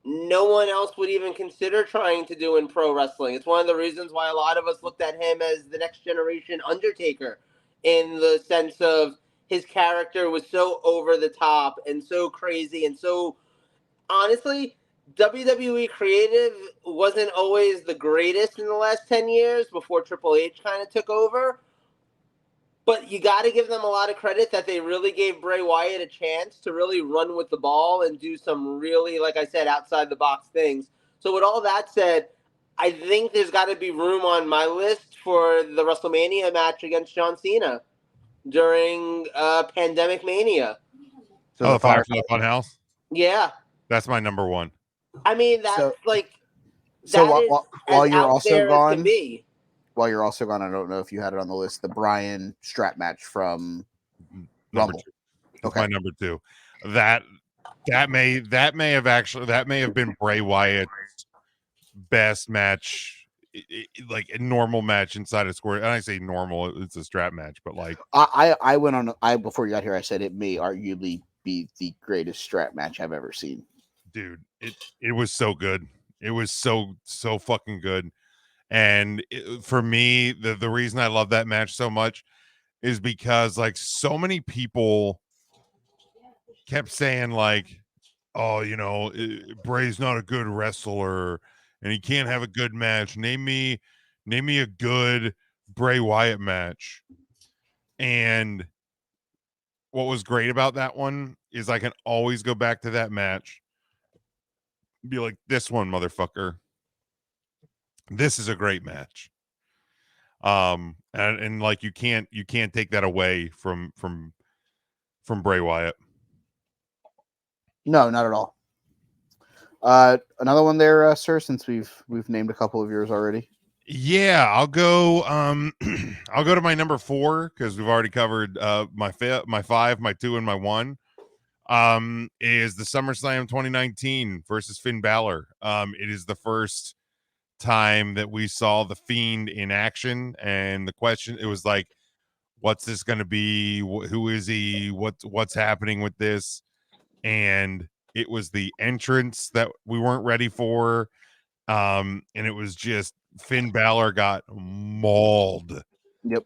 no one else would even consider trying to do in pro wrestling. It's one of the reasons why a lot of us looked at him as the next generation Undertaker, in the sense of his character was so over the top and so crazy and so, honestly, WWE creative wasn't always the greatest in the last 10 years before Triple H kind of took over. But you got to give them a lot of credit that they really gave Bray Wyatt a chance to really run with the ball and do some really, like I said, outside the box things. So with all that said, I think there's got to be room on my list for the WrestleMania match against John Cena during Pandemic Mania. So the Fire from the Funhouse. Yeah. That's my number one. I mean, that's So- like, So that is while as you're out also there as can gone, be. I don't know if you had it on the list. The Brian strap match from Number Rumble. 2. That's Okay. my number 2. That may have been Bray Wyatt's best match, like a normal match inside a square. And I say normal, it's a strap match, but like I went on. Before you got here, I said it may arguably be the greatest strap match I've ever seen. dude, it was so good. It was so fucking good. And for me, the reason I love that match so much is because like so many people kept saying like, oh, Bray's not a good wrestler and he can't have a good match. Name me a good Bray Wyatt match. And what was great about that one is I can always go back to that match, be like, this one, motherfucker, this is a great match. And like you can't take that away from Bray Wyatt. No, not at all. Another one there, sir, since we've named a couple of yours already. Yeah, I'll go I'll go to my number 4 because we've already covered my 5, my 2, and my 1. Is the SummerSlam 2019 versus Finn Balor. It is the first time that we saw the Fiend in action, and the question, it was like, what's this going to be? Who is he? What's happening with this? And it was the entrance that we weren't ready for. And it was just Finn Balor got mauled. Yep.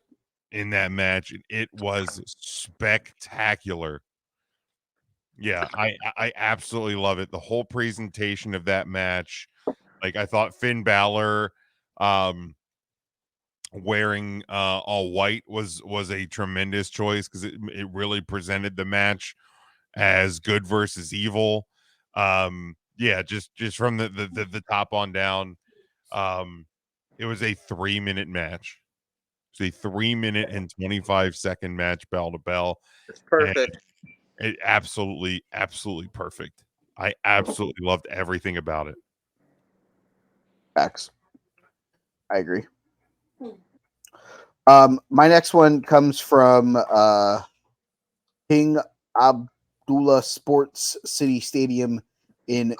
In that match. It was spectacular. Yeah, I absolutely love it. The whole presentation of that match. Like I thought Finn Balor wearing all white was a tremendous choice because it really presented the match as good versus evil. Yeah, just from the top on down. It was a 3-minute match. It's a 3-minute and 25-second match, bell to bell. It's perfect. It absolutely perfect. I absolutely loved everything about it. Facts. I agree. My next one comes from King Abdullah Sports City Stadium in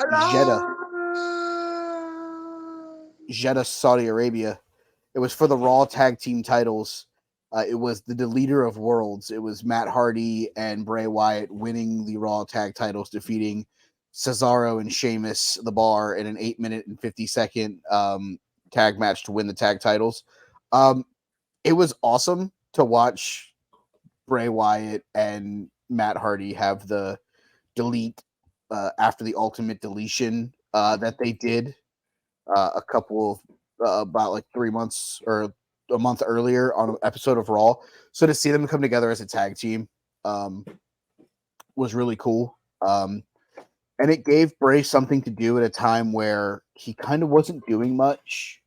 Jeddah, Saudi Arabia. It was for the Raw Tag Team titles. It was the leader of worlds. It was Matt Hardy and Bray Wyatt winning the Raw Tag titles, defeating Cesaro and Sheamus, the Bar, in an 8-minute and 50-second tag match to win the tag titles. It was awesome to watch Bray Wyatt and Matt Hardy have the delete after the ultimate deletion that they did a couple of about like 3 months or a month earlier on an episode of Raw. So to see them come together as a tag team was really cool. And it gave Bray something to do at a time where he kind of wasn't doing much.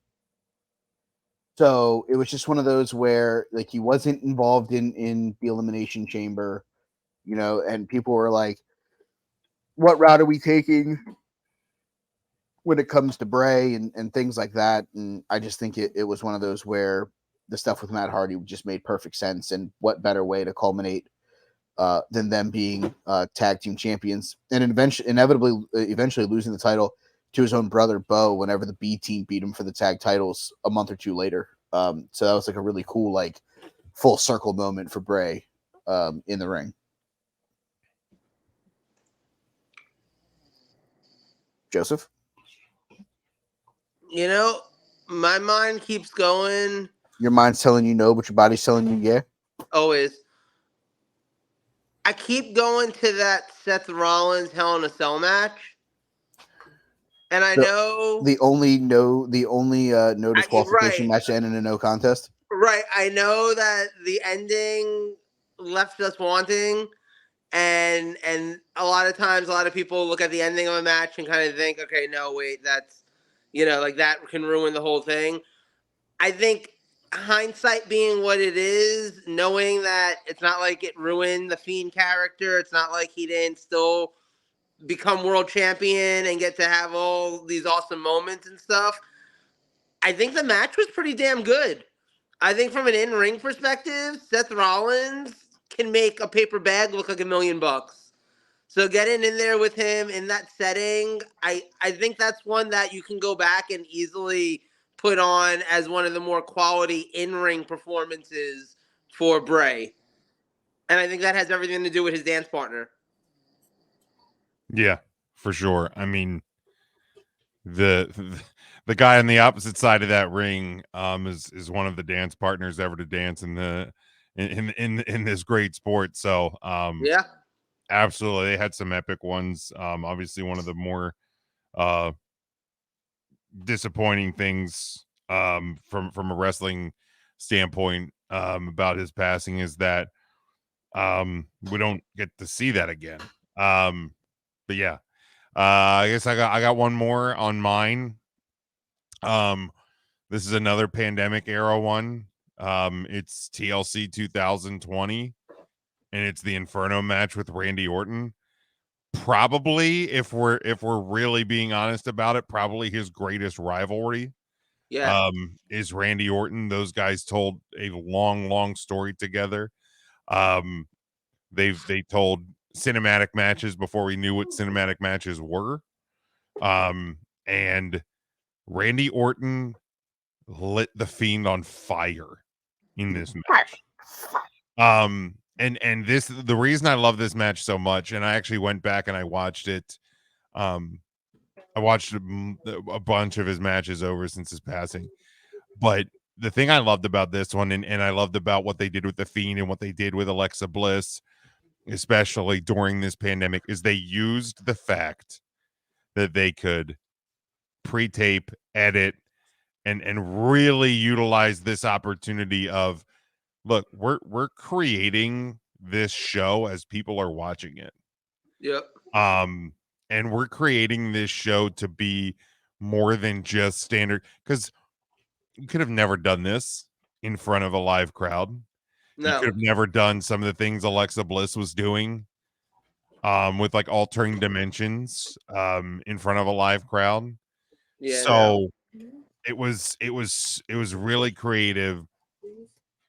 So it was just one of those where like he wasn't involved in the Elimination Chamber, and people were like, what route are we taking when it comes to Bray and things like that? And I just think it was one of those where the stuff with Matt Hardy just made perfect sense. And what better way to culminate than them being tag team champions and eventually losing the title to his own brother Bo whenever the B team beat him for the tag titles a month or two later. So that was like a really cool like full circle moment for Bray in the ring. Joseph? My mind keeps going. Your mind's telling you no, but your body's telling you yeah. Always. I keep going to that Seth Rollins Hell in a Cell match. And I know the only no disqualification right. match to end in a no contest. Right. I know that the ending left us wanting, and a lot of times a lot of people look at the ending of a match and kind of think, okay, no, wait, that's like that can ruin the whole thing. I think hindsight being what it is, knowing that it's not like it ruined the Fiend character, it's not like he didn't still become world champion and get to have all these awesome moments and stuff. I think the match was pretty damn good. I think from an in-ring perspective, Seth Rollins can make a paper bag look like $1 million. So getting in there with him in that setting, I think that's one that you can go back and easily put on as one of the more quality in-ring performances for Bray. And I think that has everything to do with his dance partner. Yeah, for sure. I mean, the guy on the opposite side of that ring is one of the dance partners ever to dance in this great sport. So Yeah. Absolutely. They had some epic ones. Obviously one of the more disappointing things from a wrestling standpoint about his passing is that we don't get to see that again. But yeah. I guess I got one more on mine. This is another pandemic era one. It's TLC 2020, and it's the Inferno match with Randy Orton. Probably, if we're really being honest about it, probably his greatest rivalry. Yeah. Is Randy Orton. Those guys told a long story together. They told cinematic matches before we knew what cinematic matches were. And Randy Orton lit the Fiend on fire in this match. And this, the reason I love this match so much, and I actually went back and I watched it. I watched a bunch of his matches over since his passing. But the thing I loved about this one, and I loved about what they did with the Fiend and what they did with Alexa Bliss, especially during this pandemic, is they used the fact that they could pre-tape, edit, and really utilize this opportunity of, look, we're creating this show as people are watching it. Yep. And we're creating this show to be more than just standard, because you could have never done this in front of a live crowd. No. You could have never done some of the things Alexa Bliss was doing with like altering dimensions in front of a live crowd. Yeah. So it was really creative.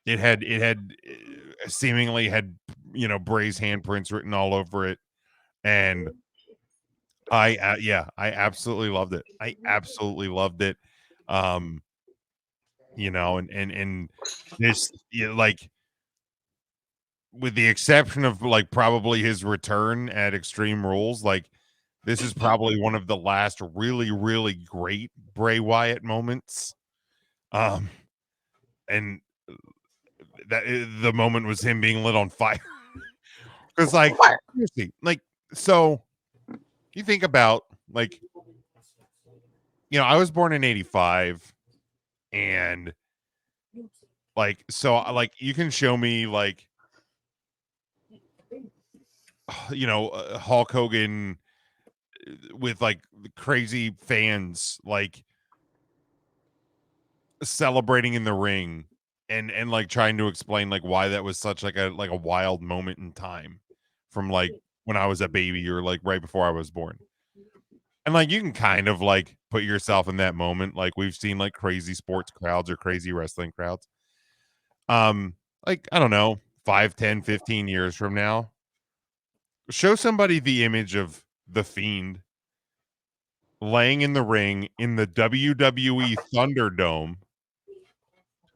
It had seemingly had, Bray's handprints written all over it, and I absolutely loved it. I absolutely loved it. And this, like, with the exception of like probably his return at Extreme Rules, like, this is probably one of the last really, really great Bray Wyatt moments. And that the moment was him being lit on fire. Because seriously, so you think about, I was born in 85, and so you can show me Hulk Hogan with crazy fans, celebrating in the ring and like trying to explain like why that was such like a wild moment in time from like when I was a baby or like right before I was born. And like you can kind of like put yourself in that moment. Like we've seen like crazy sports crowds or crazy wrestling crowds. Like I don't know, 5, 10, 15 years from now, show somebody the image of the Fiend laying in the ring in the WWE Thunderdome,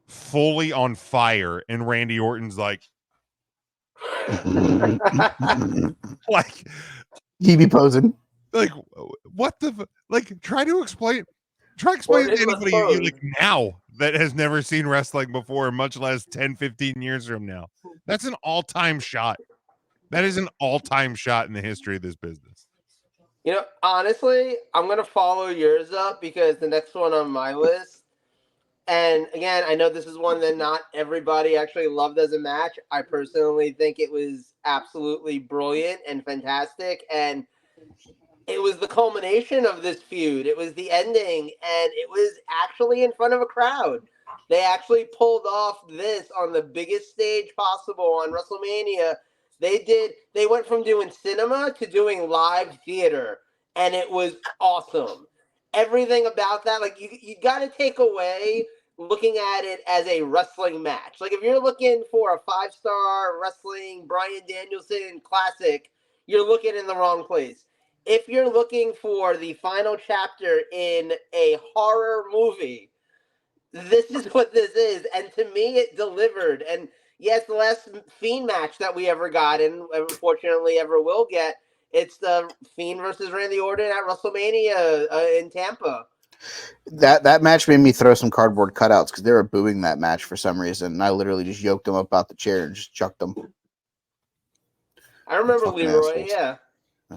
fully on fire, and Randy Orton's like he be posing. like what the like try explain to anybody you like now that has never seen wrestling before, much less 10, 15 years from now. That's an all-time shot. That is an all-time shot in the history of this business. You know, honestly, I'm going to follow yours up because the next one on my list, and again, I know this is one that not everybody actually loved as a match. I personally think it was absolutely brilliant and fantastic, and it was the culmination of this feud. It was the ending, and it was actually in front of a crowd. They actually pulled off this on the biggest stage possible on WrestleMania. They went from doing cinema to doing live theater, and it was awesome. Everything about that, like you got to take away looking at it as a wrestling match. Like if you're looking for a 5-star wrestling Bryan Danielson classic, you're looking in the wrong place. If you're looking for the final chapter in a horror movie, this is what this is. And to me, it delivered. And yes, the last Fiend match that we ever got, and unfortunately ever will get, it's the Fiend versus Randy Orton at WrestleMania in Tampa. That match made me throw some cardboard cutouts because they were booing that match for some reason. And I literally just yoked them up out the chair and just chucked them. I remember Fucking Leroy, assholes. yeah.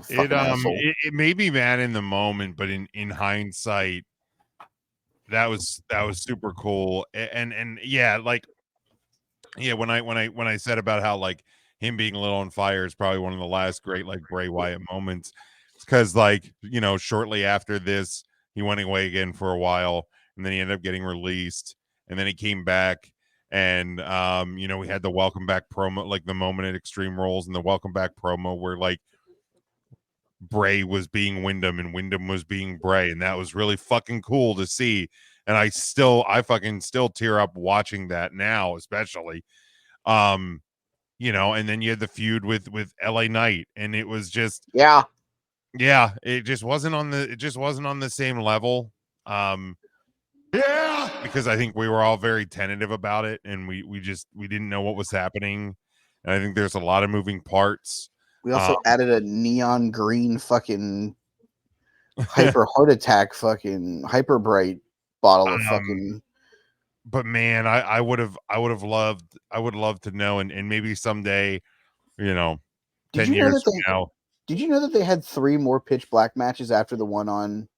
It made me mad in the moment, but in hindsight, that was super cool. And yeah, like yeah, when I said about how like him being a little on fire is probably one of the last great like Bray Wyatt moments, because like shortly after this he went away again for a while, and then he ended up getting released, and then he came back. And we had the welcome back promo, like the moment at Extreme Rules, and the welcome back promo where like Bray was being Wyndham and Wyndham was being Bray, and that was really fucking cool to see. And I fucking still tear up watching that now, especially. And then you had the feud with LA Knight, and it was just it just wasn't on the same level. Because I think we were all very tentative about it, and we didn't know what was happening. And I think there's a lot of moving parts. We also added a neon green fucking hyper heart attack fucking hyper bright bottle of fucking. But man, I would love to know, and maybe someday, 10 years from now. Did you know that they had 3 more Pitch Black matches after the one on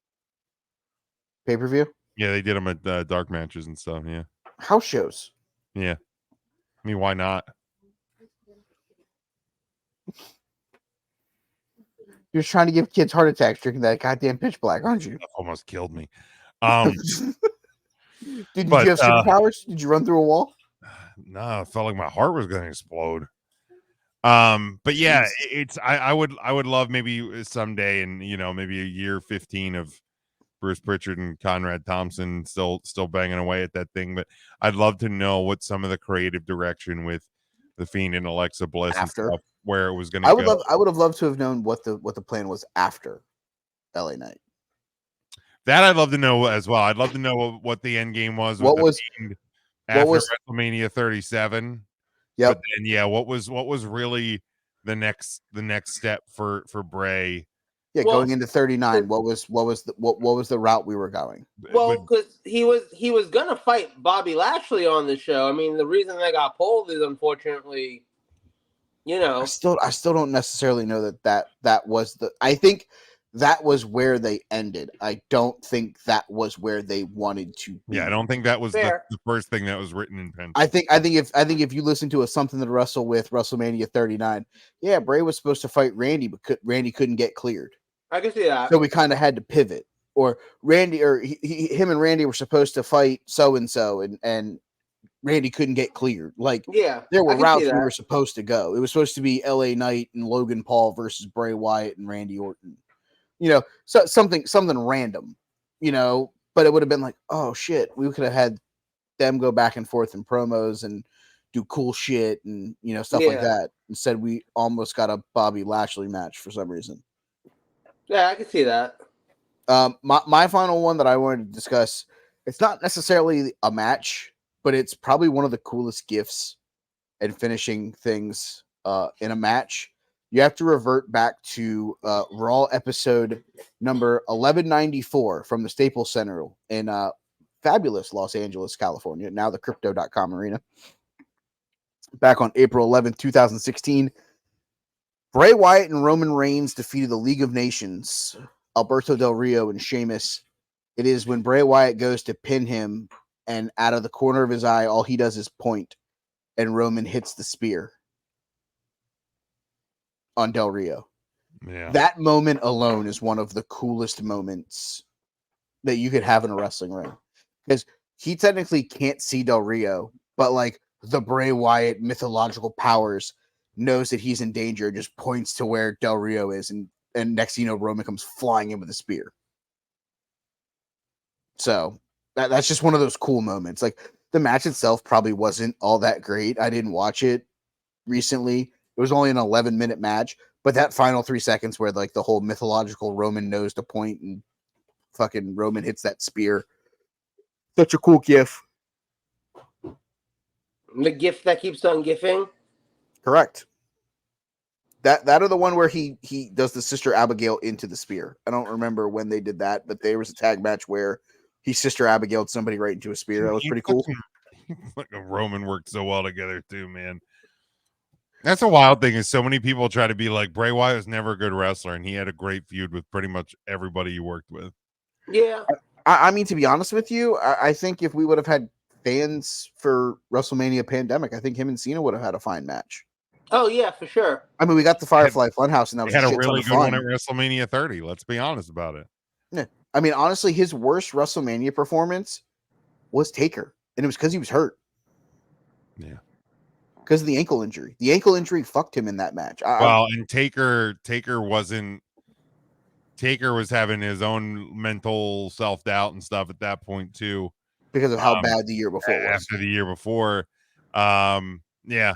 pay-per-view? Yeah, they did them at dark matches and stuff. Yeah, house shows. Yeah, I mean, why not? You're just trying to give kids heart attacks drinking that goddamn Pitch Black, aren't you? That almost killed me. Did you have superpowers? Did you run through a wall? No, I felt like my heart was going to explode. But yeah, I would love maybe someday, and maybe a year 15 of Bruce Pritchard and Conrad Thompson still banging away at that thing. But I'd love to know what some of the creative direction with the Fiend and Alexa Bliss and stuff, where it was going to go. I would have loved to have known what the plan was after LA Knight. That I'd love to know as well. I'd love to know what the end game was. After WrestleMania 37? Yeah. But then, yeah, what was really the next step for Bray? Yeah, going into 39, what was the route we were going? Well, because he was gonna fight Bobby Lashley on the show. I mean, the reason they got pulled is unfortunately, I still don't necessarily know that was the. I think that was where they ended. I don't think that was where they wanted to be. Yeah, I don't think that was the first thing that was written in pen. I think if you listen to Something to Wrestle with WrestleMania 39, yeah, Bray was supposed to fight Randy, but Randy couldn't get cleared. I can see that. So we kind of had to pivot. or Randy, or him and Randy were supposed to fight so and so, and Randy couldn't get cleared. Like, Yeah, there were I can see routes we that. were supposed to go. It was supposed to be LA Knight and Logan Paul versus Bray Wyatt and Randy Orton. So something random, but it would have been like, oh shit, we could have had them go back and forth in promos and do cool shit and stuff like Yeah. that. Instead, we almost got a Bobby Lashley match for some reason. Yeah, I can see that. My final one that I wanted to discuss, it's not necessarily a match, but it's probably one of the coolest gifts and finishing things in a match. You have to revert back to Raw episode number 1194 from the Staples Center in fabulous Los Angeles, California, now the Crypto.com arena. Back on April 11th, 2016, Bray Wyatt and Roman Reigns defeated the League of Nations, Alberto Del Rio and Sheamus. It is when Bray Wyatt goes to pin him, and out of the corner of his eye, all he does is point, and Roman hits the spear on Del Rio. Yeah. That moment alone is one of the coolest moments that you could have in a wrestling ring, because he technically can't see Del Rio, but like the Bray Wyatt mythological powers knows that he's in danger, just points to where Del Rio is, and next thing you know, Roman comes flying in with a spear. So that's just one of those cool moments. Like, the match itself probably wasn't all that great. I didn't watch it recently. It was only an 11-minute match, but that final 3 seconds where like the whole mythological Roman knows to point and fucking Roman hits that spear, such a cool gif. The gift that keeps on gifting. Correct. That or the one where he does the Sister Abigail into the spear. I don't remember when they did that, but there was a tag match where he Sister Abigailed somebody right into a spear. That was pretty cool. Roman worked so well together too, man. That's a wild thing, is so many people try to be like, Bray Wyatt was never a good wrestler, and he had a great feud with pretty much everybody he worked with. Yeah. I mean, to be honest with you, I think if we would have had fans for WrestleMania Pandemic, I think him and Cena would have had a fine match. Oh yeah, for sure. I mean, we got the Firefly Funhouse, and that They was had a shit ton really of good one fun. at WrestleMania 30. Let's be honest about it. Yeah. I mean, honestly, his worst WrestleMania performance was Taker, and it was because he was hurt. Yeah. Because of the ankle injury. The ankle injury fucked him in that match. And Taker was having his own mental self-doubt and stuff at that point too, because of how bad the year before was. After the year before. Yeah.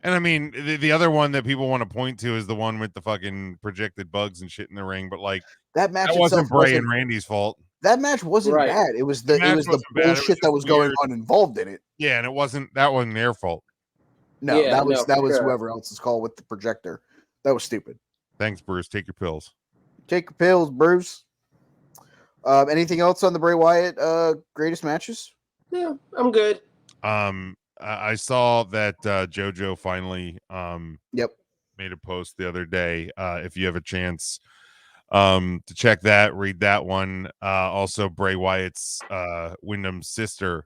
And I mean, the other one that people want to point to is the one with the fucking projected bugs and shit in the ring, but like, that match wasn't itself Bray and Randy's fault. That match wasn't Right. bad. It was the bullshit that was going on involved in it. Yeah, and that wasn't their fault. No, Yeah, that was sure. whoever else's call with the projector. That was stupid. Thanks, Bruce. Take your pills. Take your pills, Bruce. Anything else on the Bray Wyatt greatest matches? Yeah, I'm good. I saw that JoJo finally made a post the other day. If you have a chance to check that, read that one. Also, Bray Wyatt's Wyndham's sister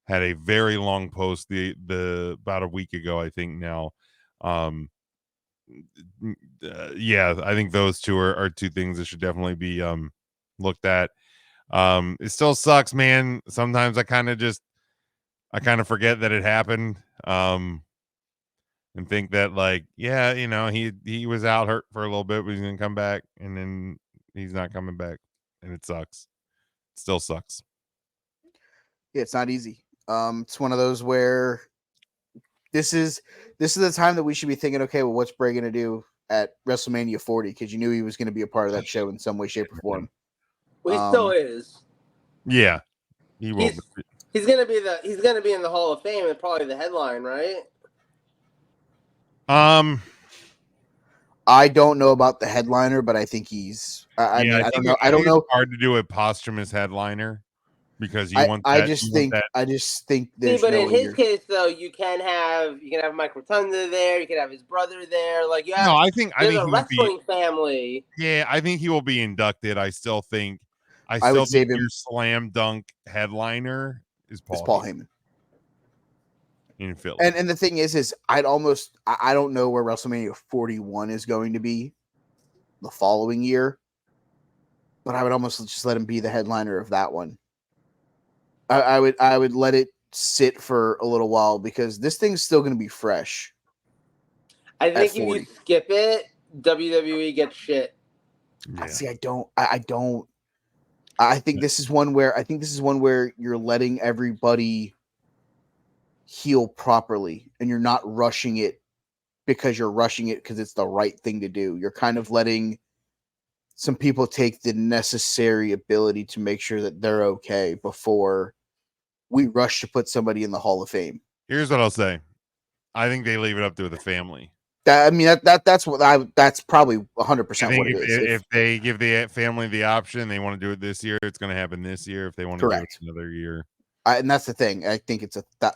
had a very long post the about a week ago, I think now. Yeah, I think those two are two things that should definitely be looked at. It still sucks, man. Sometimes I kind of forget that it happened, and think that, like, yeah, he was out hurt for a little bit, but he's gonna come back, and then he's not coming back, and it sucks. It still sucks. Yeah, it's not easy. It's one of those where this is the time that we should be thinking, okay, well, what's Bray gonna do at WrestleMania 40? Because you knew he was going to be a part of that show in some way, shape, or form. Well, he still is. Yeah, he will. He's gonna be in the Hall of Fame and probably the headline, right? I don't know about the headliner, but I think he's. I don't know. I don't know. It's hard to do a posthumous headliner because I just think there's. See, but in his case, though, you can have Mike Rotunda there. You can have his brother there. Like, yeah, no, I think a wrestling family. Yeah, I think he will be inducted. I still think your slam dunk headliner is Paul Heyman. In Philly. And the thing is I don't know where WrestleMania 41 is going to be the following year. but I would almost just let him be the headliner of that one. I would let it sit for a little while because this thing's still going to be fresh. I think if 40. you skip it, WWE gets shit. Yeah. See, I don't. I think this is one where you're letting everybody heal properly, and you're not rushing it because it's the right thing to do. You're kind of letting some people take the necessary ability to make sure that they're okay before we rush to put somebody in the Hall of Fame. Here's what I'll say. I think they leave it up to the family. That's probably 100% I what think it is. if they give the family the option, they want to do it this year, it's going to happen this year. If they want to do it Correct. another year. And that's the thing. I think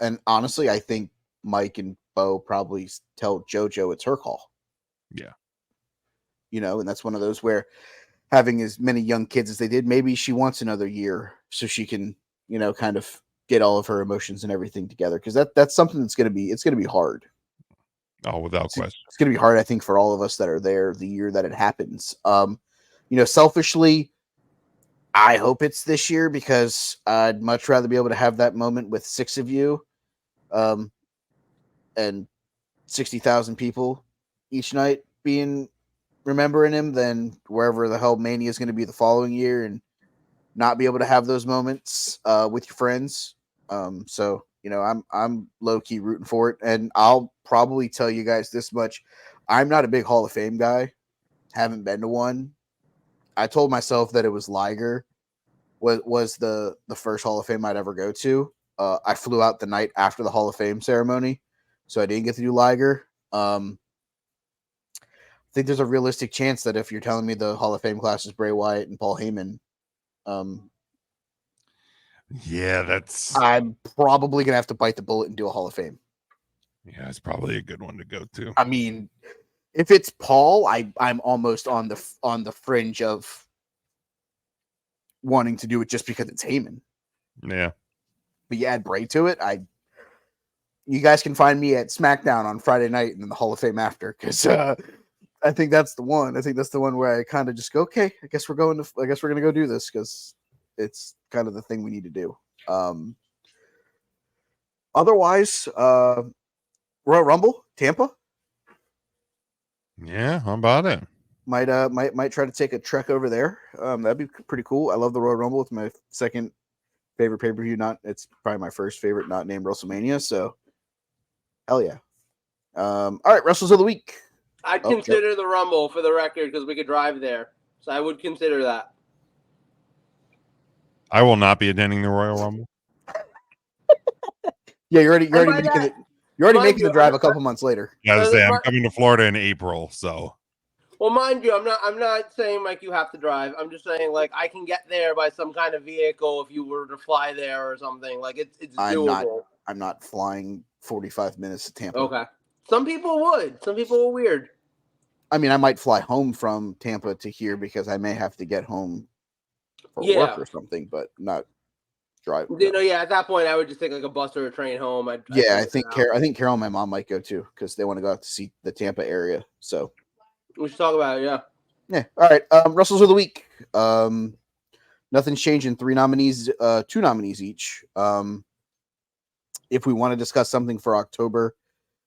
and honestly, I think Mike and Bo probably tell JoJo it's her call. Yeah. And that's one of those where having as many young kids as they did, maybe she wants another year so she can, kind of get all of her emotions and everything together. Because that's something it's going to be hard. Oh, without question. It's going to be hard, I think, for all of us that are there the year that it happens. Selfishly, I hope it's this year because I'd much rather be able to have that moment with 6 of you, and 60,000 people each night remembering him than wherever the hell Mania is going to be the following year and not be able to have those moments with your friends. So I'm low key rooting for it, and I'll probably tell you guys this much: I'm not a big Hall of Fame guy. Haven't been to one. I told myself that it was Liger was the first Hall of Fame I'd ever go to. I flew out the night after the Hall of Fame ceremony, so I didn't get to do Liger. I think there's a realistic chance that if you're telling me the Hall of Fame class is Bray Wyatt and Paul Heyman, yeah, I'm probably gonna have to bite the bullet and do a Hall of Fame. Yeah, it's probably a good one to go to. I mean, if it's Paul, I'm almost on the fringe of wanting to do it just because it's Heyman. Yeah. But you add Bray to it, you guys can find me at SmackDown on Friday night and then the Hall of Fame after, because I think that's the one. I think that's the one where I kind of just go, okay, I guess we're going to go do this because it's kind of the thing we need to do. Otherwise, Royal Rumble, Tampa. Yeah, how about it? Might try to take a trek over there. That'd be pretty cool. I love the Royal Rumble. It's my second favorite pay-per-view. It's probably my first favorite, not named WrestleMania. So, hell yeah. All right, Wrestles of the Week. I'd consider the Rumble for the record because we could drive there. So I would consider that. I will not be attending the Royal Rumble. Yeah, you're already making it. You're already making the drive a couple months later. Yeah, I'm coming to Florida in April, so. Well, mind you, I'm not saying like you have to drive. I'm just saying like I can get there by some kind of vehicle if you were to fly there or something. Like it's doable. I'm not flying 45 minutes to Tampa. Okay. Some people would. Some people are weird. I mean, I might fly home from Tampa to here because I may have to get home for work or something, but not drive. Yeah, at that point, I would just take like a bus or a train home. I think Carol and my mom might go too because they want to go out to see the Tampa area. So we should talk about it. Yeah. All right. Wrestles of the Week. Nothing's changing. 2 nominees each. If we want to discuss something for October,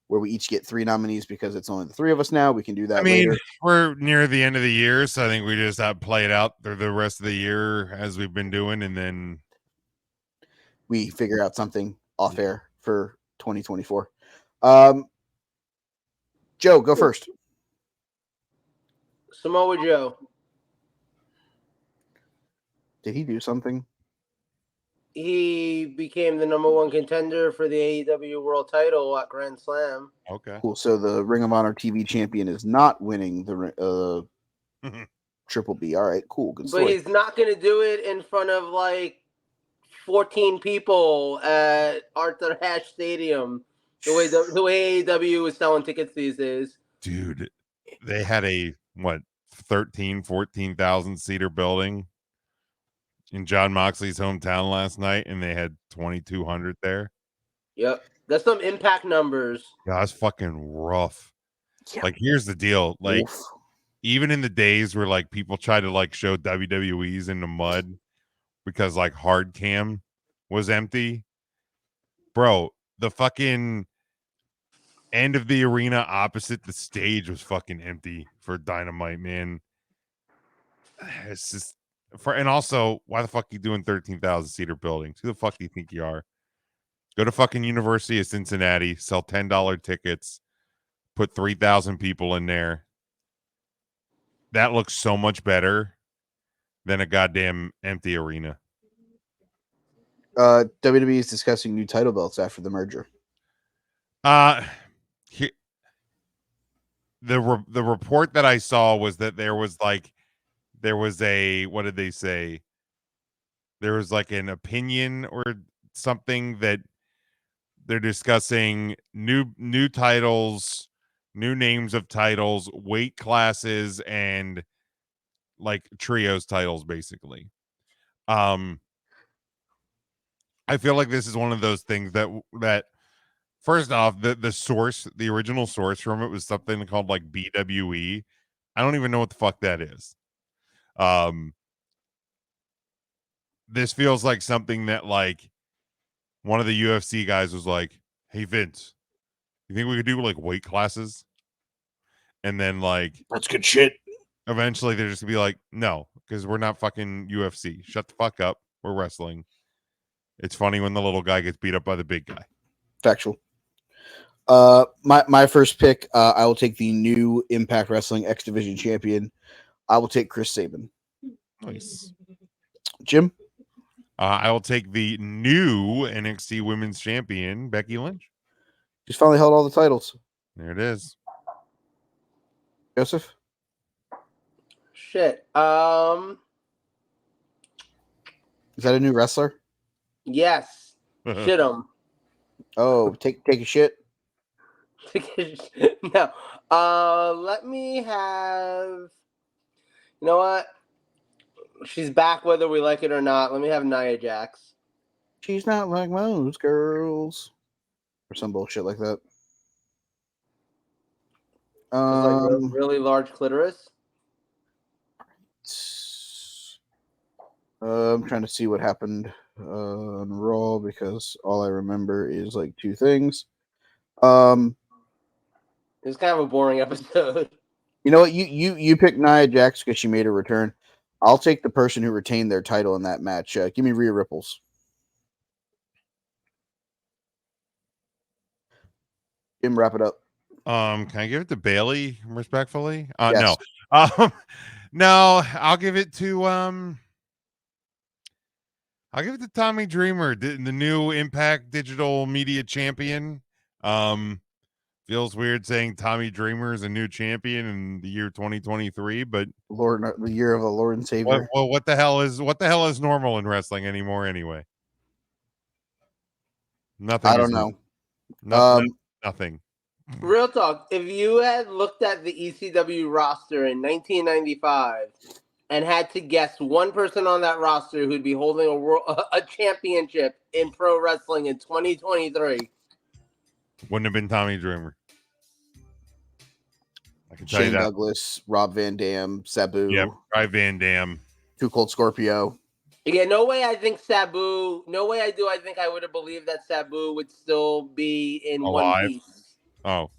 where we each get 3 nominees because it's only the 3 of us now, we can do that. Later. We're near the end of the year, so I think we just have to play it out through the rest of the year as we've been doing, and then we figure out something off air for 2024. Joe, go first. Samoa Joe. Did he do something? He became the #1 contender for the AEW World Title at Grand Slam. Okay. Cool. So the Ring of Honor TV champion is not winning the Triple B. All right, cool. Good story. But he's not going to do it in front of like 14 people at Arthur Ashe Stadium. The way AEW is selling tickets these days. Dude, they had a 14,000 seater building in John Moxley's hometown last night, and they had 2,200 there. Yep, that's some Impact numbers. Yeah, that's fucking rough. Yeah. Like, here's the deal. Like, even in the days where like people try to like show WWE's in the mud because like hard cam was empty, bro, the fucking end of the arena opposite the stage was fucking empty for Dynamite, man. It's just and also, why the fuck are you doing 13,000 seater buildings? Who the fuck do you think you are? Go to fucking University of Cincinnati, sell $10 tickets, put 3,000 people in there. That looks so much better than a goddamn empty arena. WWE is discussing new title belts after the merger. The report that I saw was that there was a, what did they say? There was like an opinion or something that they're discussing new titles, new names of titles, weight classes, and like trios titles, basically. I feel like this is one of those things that first off, the original source from it was something called like BWE. I don't even know what the fuck that is. This feels like something that like one of the UFC guys was like, "Hey Vince, you think we could do like weight classes?" And then like That's good shit. eventually they're just gonna be like, "No, because we're not fucking UFC. Shut the fuck up. We're wrestling." It's funny when the little guy gets beat up by the big guy. Factual. My first pick, I will take the new Impact Wrestling X Division champion. I will take Chris Sabin. Nice. Jim? I will take the new NXT Women's Champion, Becky Lynch. She's finally held all the titles. There it is. Joseph? Shit. Is that a new wrestler? Yes. Shit 'em. Oh, take a shit. No. Let me have. You know what? She's back whether we like it or not. Let me have Nia Jax. She's not like most girls. Or some bullshit like that. Like really large clitoris. I'm trying to see what happened on Raw because all I remember is like two things. It was kind of a boring episode. You know what? You picked Nia Jax because she made a return. I'll take the person who retained their title in that match. Give me Rhea Ripples. Jim, wrap it up. Can I give it to Bailey respectfully? Yes. No. No, I'll give it to Tommy Dreamer, the new Impact Digital Media Champion. Feels weird saying Tommy Dreamer is a new champion in the year 2023, but The year of the Lord and Savior. what the hell is normal in wrestling anymore anyway? Nothing. I don't know. Nothing. Real talk. If you had looked at the ECW roster in 1995 and had to guess one person on that roster who'd be holding a championship in pro wrestling in 2023, wouldn't have been Tommy Dreamer. I can tell Shane you that. Douglas, Rob Van Dam, Sabu. Yeah, Bry Van Dam. Too Cold Scorpio. Yeah, no way I think Sabu, no way I think I would have believed that Sabu would still be in Alive? One Piece. Oh.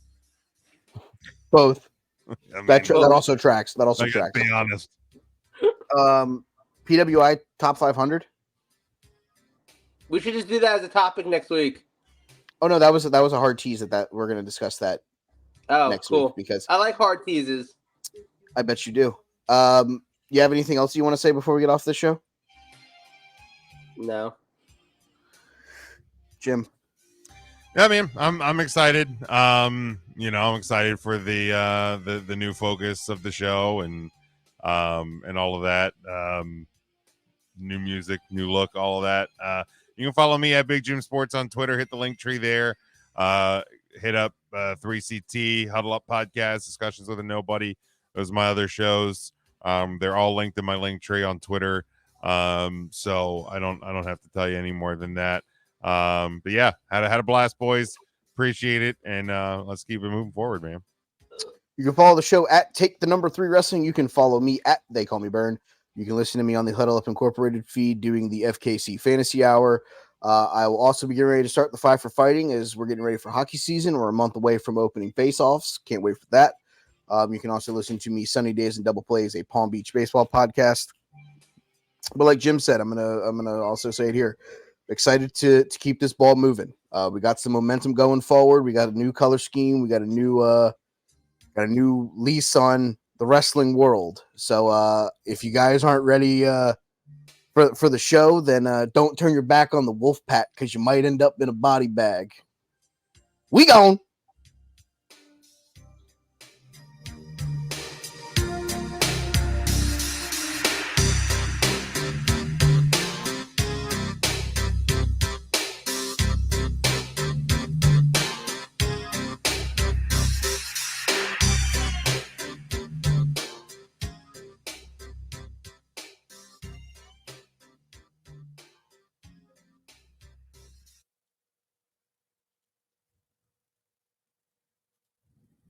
Both. I mean, That also tracks. That also I gotta tracks. be honest. PWI top 500. We should just do that as a topic next week. Oh no, that was a hard tease that we're going to discuss that next cool. week because I like hard teases. I bet you do. You have anything else you want to say before we get off this show? No. Jim. Yeah, man, I'm excited. I'm excited for the new focus of the show and all of that. New music, new look, all of that. You can follow me at Big Jim Sports on Twitter. Hit the link tree there. Hit up 3CT, Huddle Up Podcast, Discussions with a Nobody. Those are my other shows. They're all linked in my link tree on Twitter. So I don't have to tell you any more than that. But yeah, had a blast, boys. Appreciate it, and let's keep it moving forward, man. You can follow the show at Take the Number 3 Wrestling. You can follow me at They Call Me Burn. You can listen to me on the Huddle Up Incorporated feed doing the FKC Fantasy Hour. I will also be getting ready to start the 5 for Fighting as we're getting ready for hockey season. We're a month away from opening face-offs. Can't wait for that. You can also listen to me Sunny Days and Double Plays, a Palm Beach baseball podcast. But like Jim said, I'm gonna also say it here. Excited to keep this ball moving. We got some momentum going forward. We got a new color scheme. We got a new lease on the wrestling world. So if you guys aren't ready for the show, then don't turn your back on the Wolfpack because you might end up in a body bag. We gone.